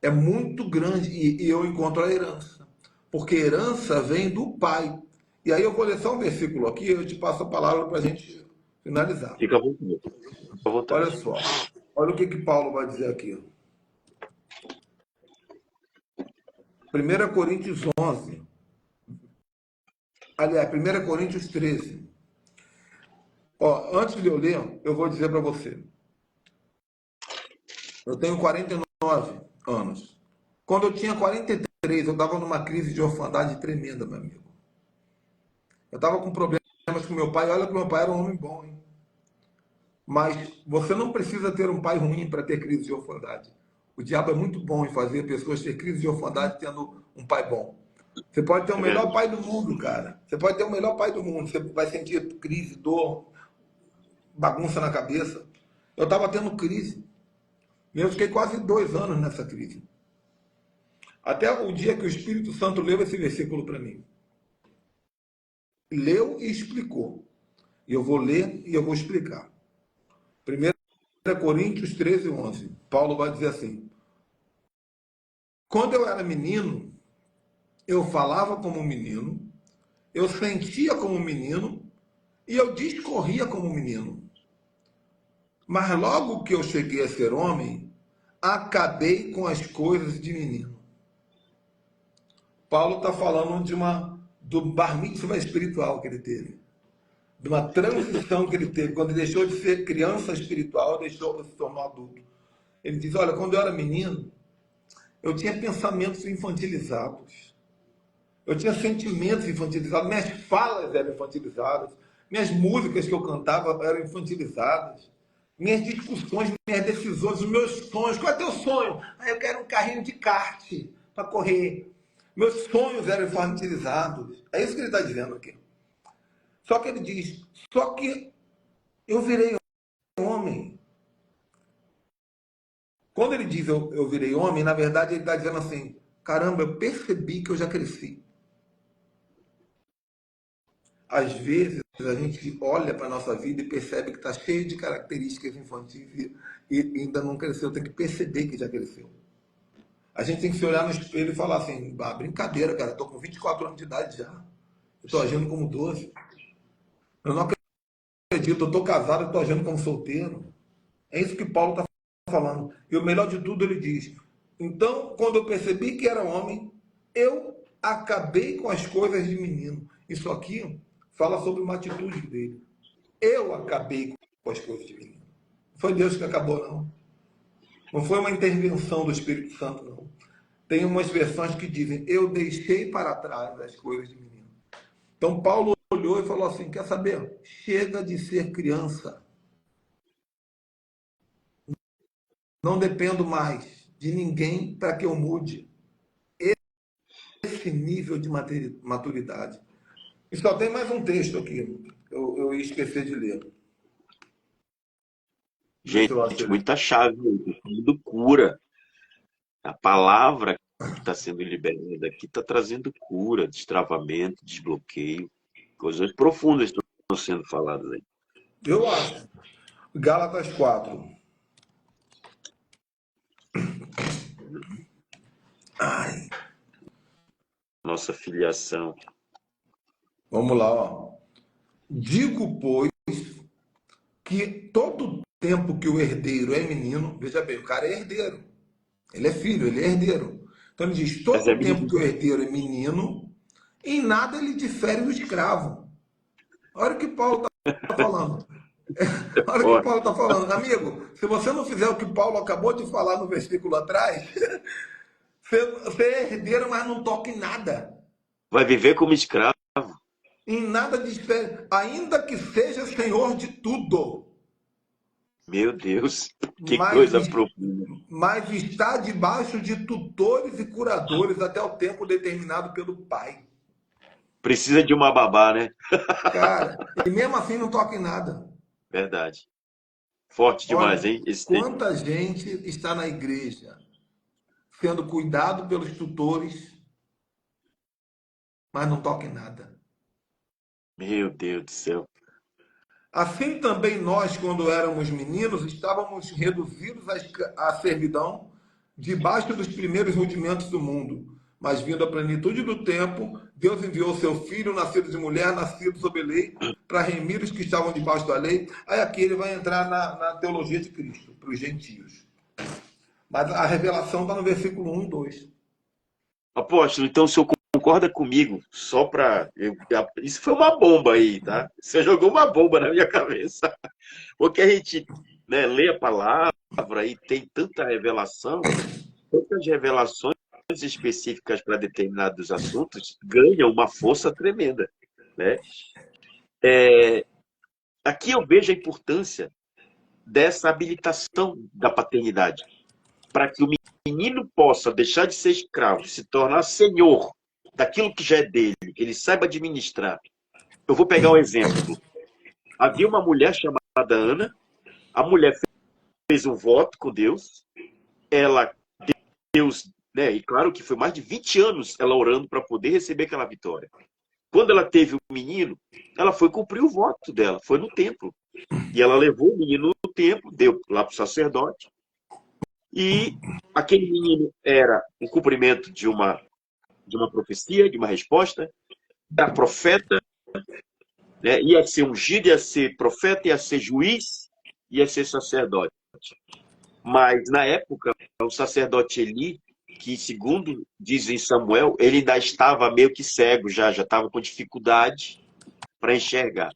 É muito grande e eu encontro a herança. Porque herança vem do Pai. E aí eu vou ler só um versículo aqui e eu te passo a palavra para a gente finalizar. fica à vontade. Fica à Olha vontade. só. Olha o que Paulo vai dizer aqui. 1 Coríntios 11. Aliás, 1 Coríntios 13. Ó, antes de eu ler, eu vou dizer para você. Eu tenho 49 anos. Quando eu tinha 43, eu estava numa crise de orfandade tremenda, meu amigo. Eu estava com problemas com meu pai. Olha que meu pai era um homem bom, hein? Mas você não precisa ter um pai ruim para ter crise de orfandade. O diabo é muito bom em fazer pessoas ter crise de orfandade tendo um pai bom. Você pode ter o É melhor verdade. pai do mundo, cara. Você pode ter o melhor pai do mundo. Você vai sentir crise, dor, bagunça na cabeça. Eu estava tendo crise. E eu fiquei quase 2 anos nessa crise. Até o dia que o Espírito Santo leu esse versículo para mim. Leu e explicou. E eu vou ler e eu vou explicar. 1 Coríntios 13, 11. Paulo vai dizer assim: quando eu era menino, eu falava como menino, eu sentia como menino e eu discorria como menino. Mas logo que eu cheguei a ser homem, acabei com as coisas de menino. Paulo está falando do bar mitzvah espiritual que ele teve. De uma transição que ele teve, quando ele deixou de ser criança espiritual, deixou se tornou adulto. Ele diz: olha, quando eu era menino, eu tinha pensamentos infantilizados, eu tinha sentimentos infantilizados, minhas falas eram infantilizadas, minhas músicas que eu cantava eram infantilizadas, minhas discussões, minhas decisões, os meus sonhos. Qual é teu sonho? Ah, eu quero um carrinho de kart para correr. Meus sonhos eram infantilizados. É isso que ele está dizendo aqui. Só que ele diz: só que eu virei homem. Quando ele diz eu virei homem, na verdade ele está dizendo assim: caramba, eu percebi que eu já cresci. Às vezes a gente olha para a nossa vida e percebe que está cheio de características infantis e ainda não cresceu. Tem que perceber que já cresceu. A gente tem que se olhar no espelho e falar assim: ah, brincadeira, cara, estou com 24 anos de idade já. Eu estou agindo como 12. Eu não acredito, eu estou casado e estou agindo como solteiro. É isso que Paulo está falando. E o melhor de tudo, ele diz: então, quando eu percebi que era homem, eu acabei com as coisas de menino. Isso aqui fala sobre uma atitude dele. Eu acabei com as coisas de menino. Não foi Deus que acabou, não. Não foi uma intervenção do Espírito Santo, não. Tem umas versões que dizem: eu deixei para trás as coisas de menino. Então, Paulo olhou e falou assim: quer saber? Chega de ser criança. Não dependo mais de ninguém para que eu mude. Esse nível de maturidade. E só tem mais um texto aqui. Eu ia esquecer de ler. Vê se eu acho Gente, ele. muita chave, tudo cura. A palavra que está sendo liberada aqui está trazendo cura, destravamento, desbloqueio. Coisas profundas estão sendo faladas aí. Eu acho. Gálatas 4. Ai, Nossa filiação. vamos lá, ó. Digo, pois, que todo tempo que o herdeiro é menino, veja bem, o cara é herdeiro. Ele é filho, ele é herdeiro. Então ele diz: Mas é todo tempo menino. que o herdeiro é menino, em nada ele difere do escravo. Olha o que Paulo está falando. Olha o que Ó, Paulo está falando. Amigo, se você não fizer o que Paulo acabou de falar no versículo atrás, você é herdeiro, mas não toca em nada. vai viver como escravo. Em nada difere, ainda que seja senhor de tudo. Meu Deus, que Mas, coisa profunda. mas está debaixo de tutores e curadores até o tempo determinado pelo pai. Precisa de uma babá, né? Cara, e mesmo assim não toca em nada. Verdade. Forte demais, Olha, hein? Esse texto. quanta gente está na igreja sendo cuidado pelos tutores, mas não toca em nada. Meu Deus do céu. Assim também nós, quando éramos meninos, estávamos reduzidos à servidão, debaixo dos primeiros rudimentos do mundo. Mas, vindo a plenitude do tempo, Deus enviou seu Filho, nascido de mulher, nascido sob a lei, para remir os que estavam debaixo da lei. Aí aqui ele vai entrar na teologia de Cristo, para os gentios. Mas a revelação está no versículo 1 e 2. Apóstolo, então o senhor concorda comigo? Só para. Isso foi uma bomba aí, tá? Você jogou uma bomba na minha cabeça. Porque a gente, né, lê a palavra e tem tanta revelação, tantas revelações específicas para determinados assuntos, ganha uma força tremenda, né? Aqui eu vejo a importância dessa habilitação da paternidade, para que o menino possa deixar de ser escravo, se tornar senhor daquilo que já é dele, que ele saiba administrar. Eu vou pegar um exemplo. Havia uma mulher chamada Ana, a mulher fez um voto com Deus, ela, Deus, né, e claro que foi mais de 20 anos ela orando para poder receber aquela vitória. Quando ela teve o menino, ela foi cumprir o voto dela, foi no templo. E ela levou o menino no templo, deu lá para o sacerdote, e aquele menino era o cumprimento de uma profecia, de uma resposta, da profeta, né? Ia ser ungido, ia ser profeta, ia ser juiz, ia ser sacerdote. Mas, na época, o sacerdote Eli, que, segundo diz em Samuel, ele ainda estava meio que cego, já estava com dificuldade para enxergar.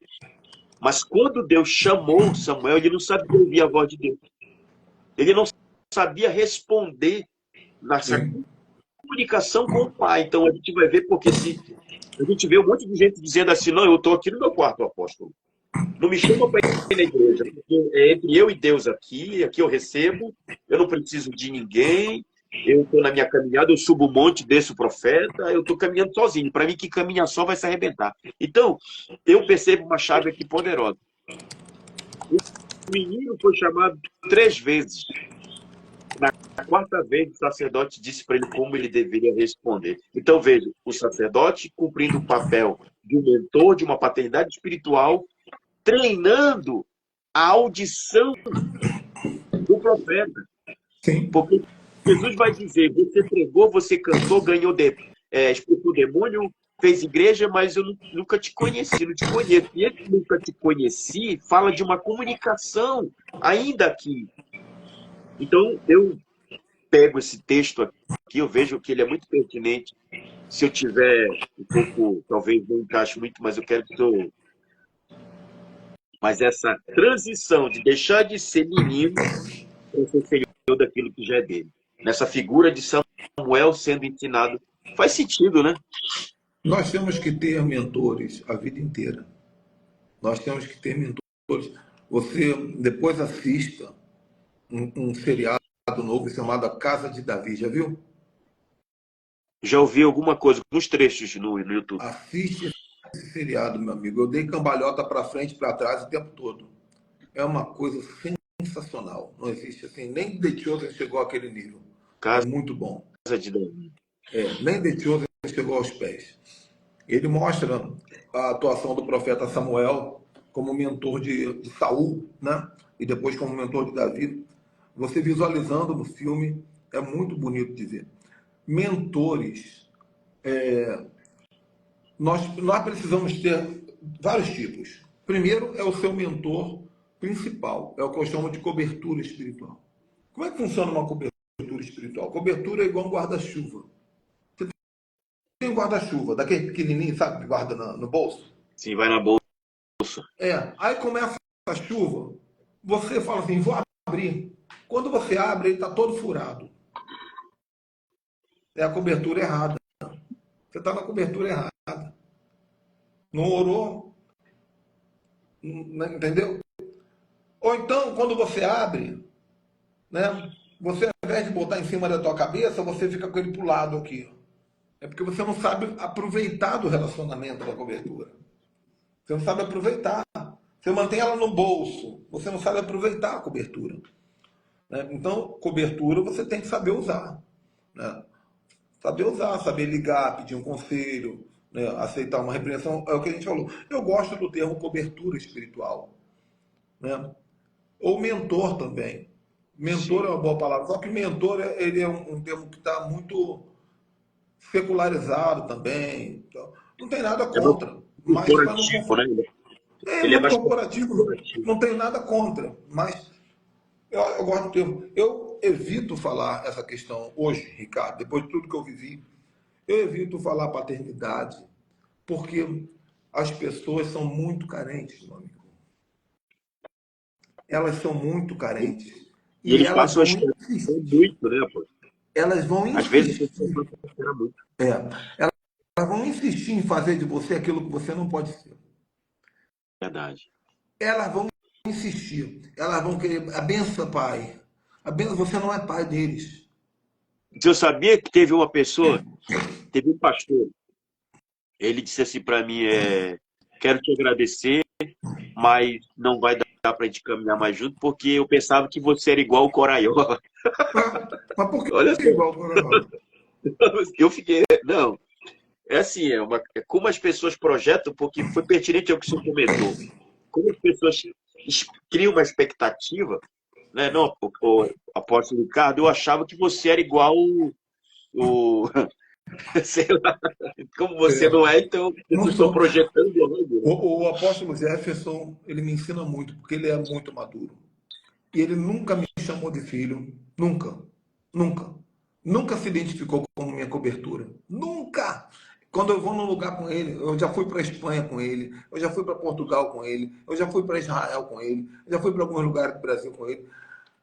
Mas quando Deus chamou Samuel, ele não sabia ouvir a voz de Deus. Ele não sabia responder nessa Sim. comunicação com o pai. Então, a gente vai ver, porque se a gente vê um monte de gente dizendo assim: não, eu estou aqui no meu quarto, apóstolo. Não me chama para ir na igreja, porque é entre eu e Deus aqui eu recebo, eu não preciso de ninguém, eu estou na minha caminhada, eu subo um monte, desço o profeta, eu estou caminhando sozinho. Para mim, que caminha só vai se arrebentar. Então, eu percebo uma chave aqui poderosa. O menino foi chamado 3 vezes. Na 4ª vez, o sacerdote disse para ele como ele deveria responder. Então, veja, o sacerdote cumprindo o papel de um mentor, de uma paternidade espiritual, treinando a audição do profeta. Sim. Porque Jesus vai dizer: você pregou, você cantou, ganhou, expulsou demônio, fez igreja, mas eu nunca te conheci, não te conheço. E esse nunca te conheci fala de uma comunicação ainda aqui. Então, eu pego esse texto aqui, eu vejo que ele é muito pertinente. Se eu tiver um pouco, talvez não encaixe muito, mas eu quero que eu... Mas essa transição de deixar de ser menino para ser senhor daquilo que já é dele. Nessa figura de Samuel sendo ensinado. Faz sentido, né? Nós temos que ter mentores a vida inteira. Nós temos que ter mentores. Você depois assista um seriado novo chamado A Casa de Davi, já viu? Já ouvi alguma coisa, alguns trechos no YouTube. Assiste esse seriado, meu amigo. Eu dei cambalhota para frente e para trás o tempo todo. É uma coisa sensacional. Não existe assim, nem The Chosen chegou àquele nível. É Casa muito bom. de Davi. Nem The Chosen chegou aos pés. Ele mostra a atuação do profeta Samuel como mentor de Saul, né? E depois como mentor de Davi. Você visualizando no filme, é muito bonito de ver. Mentores, nós precisamos ter vários tipos. Primeiro é o seu mentor principal, é o que eu chamo de cobertura espiritual. Como é que funciona uma cobertura espiritual? Cobertura é igual um guarda-chuva. Você tem um guarda-chuva, daquele pequenininho, sabe, que guarda no bolso? Sim, vai na bolsa. Aí começa a chuva, você fala assim, vou abrir. Quando você abre, ele está todo furado. É a cobertura errada. Você está na cobertura errada. Não orou, entendeu? Ou então, quando você abre, né, você, ao invés de botar em cima da tua cabeça, você fica com ele pro lado aqui. É porque você não sabe aproveitar do relacionamento da cobertura. Você não sabe aproveitar. Você mantém ela no bolso. Você não sabe aproveitar a cobertura. Né? Então, cobertura você tem que saber usar. Né? Saber usar, saber ligar, pedir um conselho, né? Aceitar uma repreensão. É o que a gente falou. Eu gosto do termo cobertura espiritual. Né? Ou mentor também. Mentor Sim. é uma boa palavra. Só que mentor ele é um termo que está muito secularizado também. Então, não tem nada É muito contra. Mas para não corporativo, confundir. né? É Ele é muito mais corporativo, corporativo. não tenho nada contra, mas eu gosto do termo. Eu evito falar essa questão hoje, Ricardo, depois de tudo que eu vivi, eu evito falar paternidade, porque as pessoas são muito carentes, meu amigo. Elas são muito carentes. E E eles passam a esperar muito, né, pô? elas vão Às vezes a insistir, pessoa passa a esperar muito. elas vão insistir em fazer de você aquilo que você não pode ser. Verdade. Elas vão insistir, elas vão querer a benção, pai. A benção, você não é pai deles. Eu sabia que teve uma pessoa, teve um pastor, ele disse assim para mim, quero te agradecer, mas não vai dar para a gente caminhar mais junto, porque eu pensava que você era igual o Coraiola. Mas por Olha que só, igual Coronel? eu fiquei, não, é assim, é como as pessoas projetam, porque foi pertinente ao que o senhor comentou. Como as pessoas criam uma expectativa, né? Não, o apóstolo Ricardo, eu achava que você era igual o sei lá, como você É, não é, então as não pessoas estão sou. projetando algo, né? O apóstolo Jefferson, ele me ensina muito, porque ele é muito maduro. E ele nunca me chamou de filho. Nunca. Nunca. Nunca se identificou como minha cobertura. Nunca! Quando eu vou num lugar com ele, eu já fui para a Espanha com ele, eu já fui para Portugal com ele, eu já fui para Israel com ele, eu já fui para alguns lugares do Brasil com ele.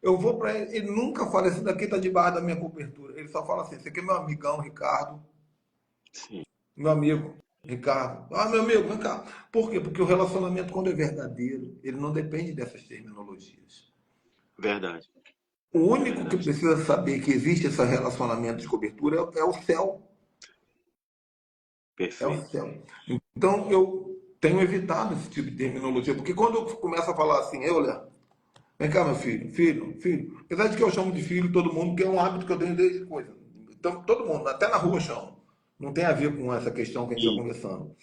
Eu vou para ele, ele nunca fala, esse daqui está debaixo da minha cobertura. Ele só fala assim, esse aqui é meu amigão, Ricardo, Sim, meu amigo, Ricardo. Ah, meu amigo, vem cá. Por quê? Porque o relacionamento, quando é verdadeiro, ele não depende dessas terminologias. verdade, O é único que verdade. precisa saber que existe esse relacionamento de cobertura é o céu. É o Perfeito. céu. Então, eu tenho evitado esse tipo de terminologia, porque quando eu começo a falar assim, Euler, vem cá, meu filho, filho. Apesar de que eu chamo de filho todo mundo, que é um hábito que eu tenho desde coisa. Então, todo mundo, até na rua chamo. Não tem a ver com essa questão que a gente está Sim. conversando.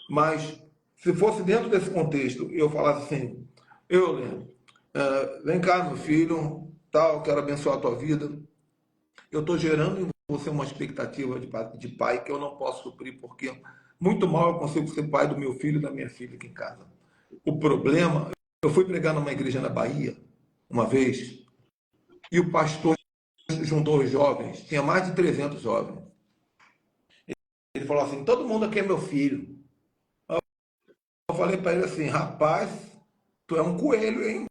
Mas, se fosse dentro desse contexto, eu falasse assim, Euler, vem cá, meu filho, tal, quero abençoar a tua vida. Eu estou gerando em você uma expectativa de pai que eu não posso suprir, porque muito mal eu consigo ser pai do meu filho e da minha filha aqui em casa. O problema, eu fui pregar numa igreja na Bahia, uma vez, e o pastor juntou os jovens, tinha mais de 300 jovens. Ele falou assim, todo mundo aqui é meu filho. Eu falei para ele assim, rapaz, tu é um coelho, hein?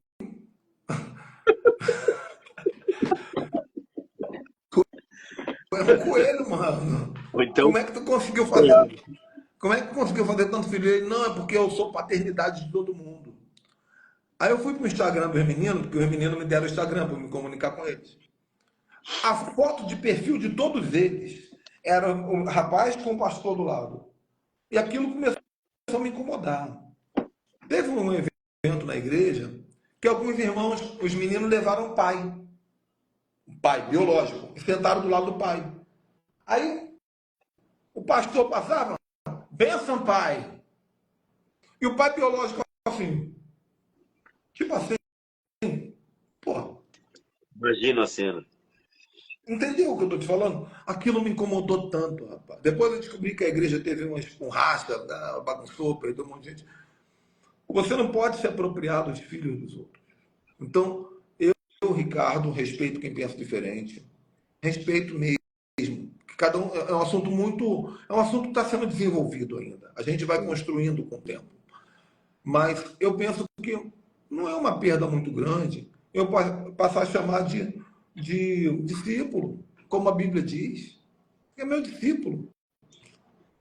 Tu é um coelho, mano. Ou então, Como é que tu conseguiu fazer? Como é que tu conseguiu fazer tanto filho? Ele, não, é porque eu sou paternidade de todo mundo. Aí eu fui pro Instagram dos meninos, porque os meninos me deram o Instagram para me comunicar com eles. A foto de perfil de todos eles era o rapaz com o pastor do lado. E aquilo começou a me incomodar. Teve um evento na igreja que alguns irmãos, os meninos levaram o pai biológico, e sentaram do lado do pai. Aí o pastor passava, benção, pai. E o pai biológico assim, tipo assim, pô, imagina a cena. entendeu o que eu estou te falando? Aquilo me incomodou tanto, rapaz. Depois eu descobri que a igreja teve um rasca, bagunçou, perdeu um monte de gente. Você não pode se apropriar dos filhos dos outros. Então, Ricardo, respeito quem pensa diferente. Respeito mesmo. Cada um é um assunto muito. É um assunto que está sendo desenvolvido ainda. A gente vai construindo com o tempo. Mas eu penso que não é uma perda muito grande eu passar a chamar de discípulo, como a Bíblia diz. É meu discípulo.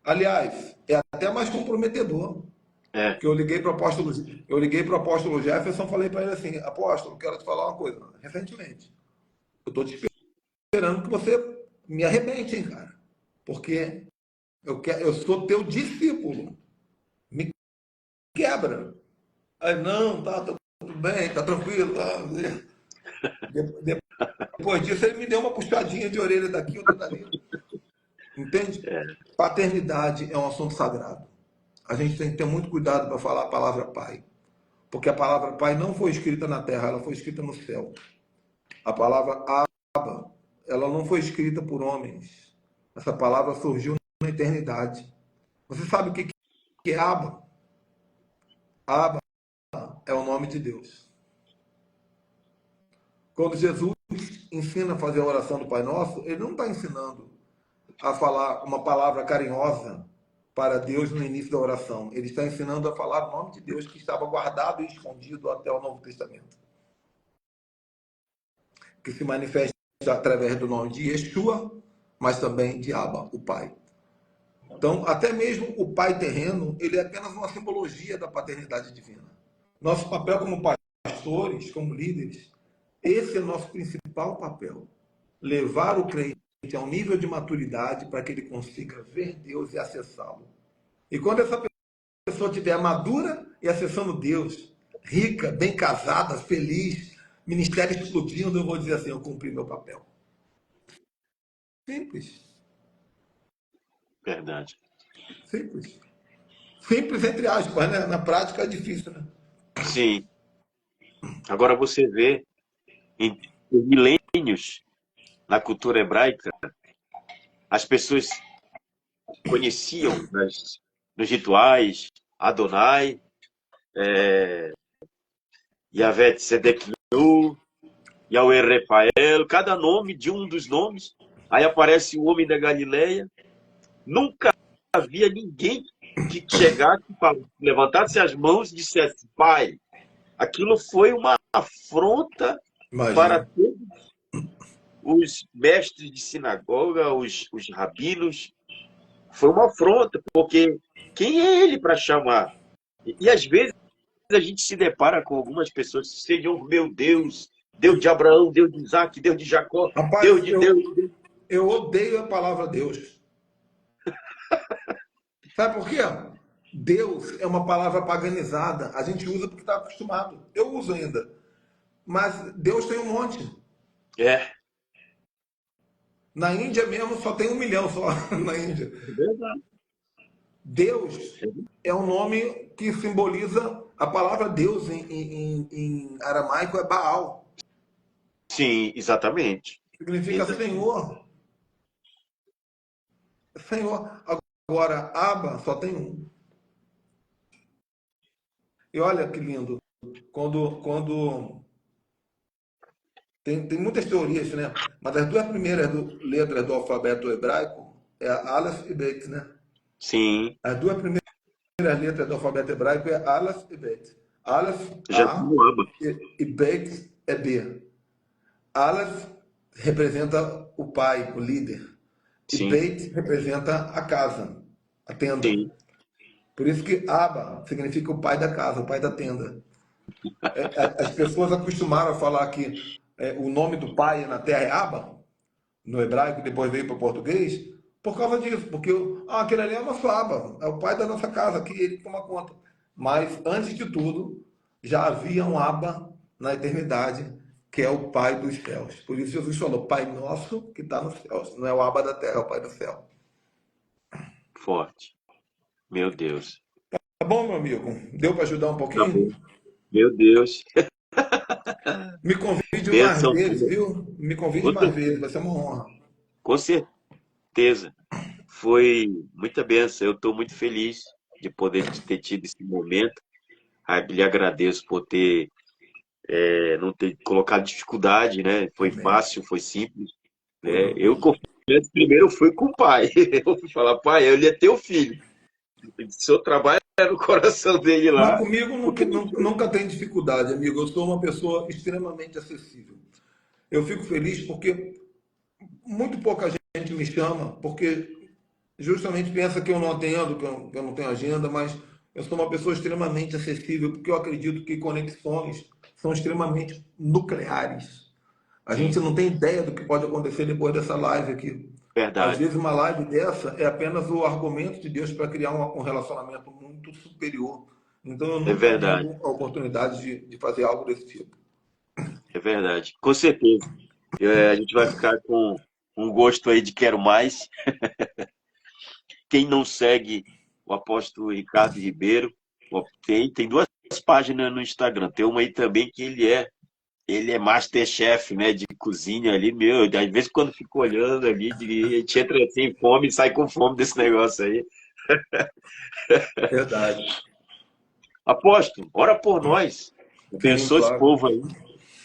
Aliás, é até mais comprometedor. É, Que eu liguei para o apóstolo Jefferson, falei para ele assim, apóstolo, quero te falar uma coisa, recentemente. Eu estou te esperando que você me arrebente, hein, cara. Porque eu sou teu discípulo. Me quebra. Aí, não, tá tudo bem, tá tranquilo. Depois disso, ele me deu uma puxadinha de orelha daqui, outra dali. Entende? é, Paternidade é um assunto sagrado. A gente tem que ter muito cuidado para falar a palavra pai. Porque a palavra pai não foi escrita na terra, ela foi escrita no céu. A palavra Abba, ela não foi escrita por homens. Essa palavra surgiu na eternidade. Você sabe o que é Abba? Abba é o nome de Deus. Quando Jesus ensina a fazer a oração do Pai Nosso, ele não está ensinando a falar uma palavra carinhosa para Deus no início da oração. Ele está ensinando a falar o nome de Deus que estava guardado e escondido até o Novo Testamento. Que se manifesta através do nome de Yeshua, mas também de Abba, o Pai. Então, até mesmo o pai terreno, ele é apenas uma simbologia da paternidade divina. Nosso papel como pastores, como líderes, esse é o nosso principal papel. Levar o crente a um nível de maturidade para que ele consiga ver Deus e acessá-lo. E quando essa pessoa estiver madura e acessando Deus, rica, bem casada, feliz, ministério explodindo, eu vou dizer assim, eu cumpri meu papel. Simples. verdade. Simples. Simples entre aspas, né? Na prática é difícil, né? Sim. Agora você vê, em milênios, na cultura hebraica, as pessoas conheciam nos rituais Adonai, Yahvé Tzedekinu, Yahweh Rafael, cada nome de um dos nomes. Aí aparece o homem da Galileia. Nunca havia ninguém que chegasse, levantasse as mãos e dissesse, Pai. Aquilo foi uma afronta para Imagina. todos os mestres de sinagoga, os rabinos. Foi uma afronta, porque quem é ele para chamar? E às vezes a gente se depara com algumas pessoas, Senhor meu Deus, Deus de Abraão, Deus de Isaac, Deus de Jacó, Deus Rapaz, de Deus. eu odeio a palavra Deus. Sabe por quê? Deus é uma palavra paganizada. A gente usa porque está acostumado. Eu uso ainda. Mas Deus tem um monte. É, Na Índia mesmo só tem 1 milhão só na Índia. é verdade. Deus é um nome que simboliza a palavra Deus em aramaico é Baal. Sim, exatamente. Significa Exatamente. Senhor. Senhor. Agora, Abba só tem um. E olha que lindo. Quando tem muitas teorias, né? Mas as duas primeiras letras do alfabeto hebraico é a Aleph e Bet, né? Sim, As duas primeiras letras do alfabeto hebraico é Aleph e Bet. Aleph, já A, no aba. e Bet é B. Aleph representa o pai, o líder. E Sim, Beit representa a casa, a tenda. sim. Por isso que Abba significa o pai da casa, o pai da tenda. As pessoas acostumaram a falar que o nome do pai na terra é Abba, no hebraico, depois veio para o português, por causa disso, porque aquele ali é o nosso Abba, é o pai da nossa casa, que ele toma conta. Mas, antes de tudo, já havia um Abba na eternidade, que é o pai dos céus. Por isso Jesus falou, Pai nosso que está nos céus. Não é o Abba da terra, é o pai do céu. Forte. Meu Deus. Tá bom, meu amigo? Deu para ajudar um Tá bom. pouquinho? Meu Deus. Me convide mais Bênção vezes, tua. viu? Me convide Com mais vezes, certeza. vai ser uma honra. Com certeza. Foi muita bênção. Eu estou muito feliz de poder ter tido esse momento. Aí, lhe agradeço por ter, não ter colocado dificuldade, né? Foi Amém. fácil, foi simples, Foi, né? meu Eu querido. confesso, primeiro eu fui com o pai. Eu fui falar, pai, ele é teu filho. O seu trabalho é no coração dele Mas lá. comigo Porque não foi. nunca tem dificuldade, amigo. Eu sou uma pessoa extremamente acessível. Eu fico feliz porque muito pouca gente me chama, porque justamente pensa que eu não atendo, que eu não tenho agenda, mas eu sou uma pessoa extremamente acessível, porque eu acredito que conexões são extremamente nucleares. A gente Sim, não tem ideia do que pode acontecer depois dessa live aqui. Às verdade. vezes, uma live dessa é apenas o argumento de Deus para criar um relacionamento muito superior. Então, eu É nunca verdade. nego a oportunidade de fazer algo desse tipo. É verdade. Com certeza. A gente vai ficar com um gosto aí de quero mais. Quem não segue o apóstolo Ricardo Ribeiro, tem duas páginas no Instagram. Tem uma aí também que ele é Masterchef, né, de cozinha ali, meu, às vezes quando fico olhando ali, a gente entra sem fome e sai com fome desse negócio aí. Verdade. Apóstolo, ora por nós, Sim, abençoa esse claro. povo aí.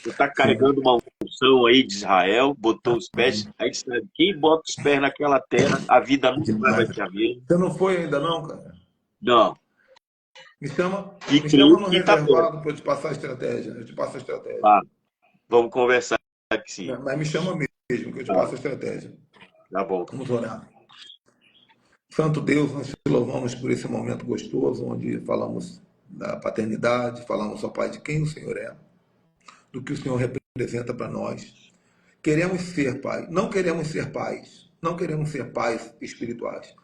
Você está Sim. carregando uma unção aí de Israel, botou os pés, aí sabe, quem bota os pés naquela terra, a vida nunca mais vai Demais. ser a mesma. Você não foi ainda não, cara? Não, e Me chama creio no que está perto. reservado para eu te passar a estratégia. Eu te passo a estratégia. Tá, vamos conversar aqui sim. Mas me chama mesmo, que eu te Tá, passo a estratégia. tá bom. Vamos orar. Santo Deus, nós te louvamos por esse momento gostoso, onde falamos da paternidade, falamos, ó Pai, de quem o Senhor é, do que o Senhor representa para nós. Queremos ser, Pai, não queremos ser pais, não queremos ser pais espirituais,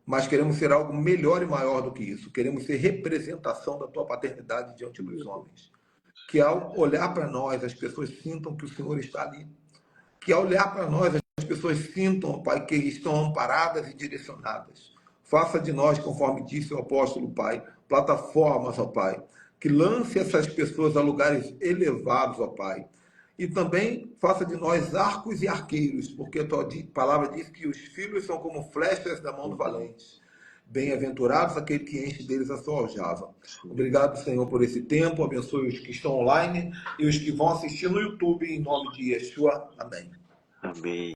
mas queremos ser algo melhor e maior do que isso. Queremos ser representação da tua paternidade diante dos homens. Que ao olhar para nós, as pessoas sintam que o Senhor está ali. Que ao olhar para nós, as pessoas sintam, Pai, que estão amparadas e direcionadas. Faça de nós, conforme disse o apóstolo, Pai, plataformas, ó Pai, que lance essas pessoas a lugares elevados, ó Pai. E também faça de nós arcos e arqueiros, porque a tua palavra diz que os filhos são como flechas da mão do valente. Bem-aventurados aquele que enche deles a sua aljava. Obrigado, Senhor, por esse tempo. Abençoe os que estão online e os que vão assistir no YouTube, em nome de Yeshua. Amém. Amém,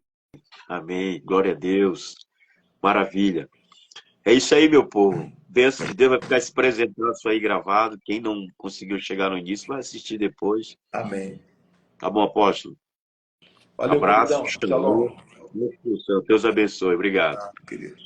amém. Glória a Deus. Maravilha. É isso aí, meu povo. Bênção de Deus vai ficar esse apresentando aí gravado. Quem não conseguiu chegar no início vai assistir depois. Amém. Tá bom, apóstolo? Valeu, Abraço, queridão. shalom. Shalom. Deus abençoe. Obrigado. Tá, querido.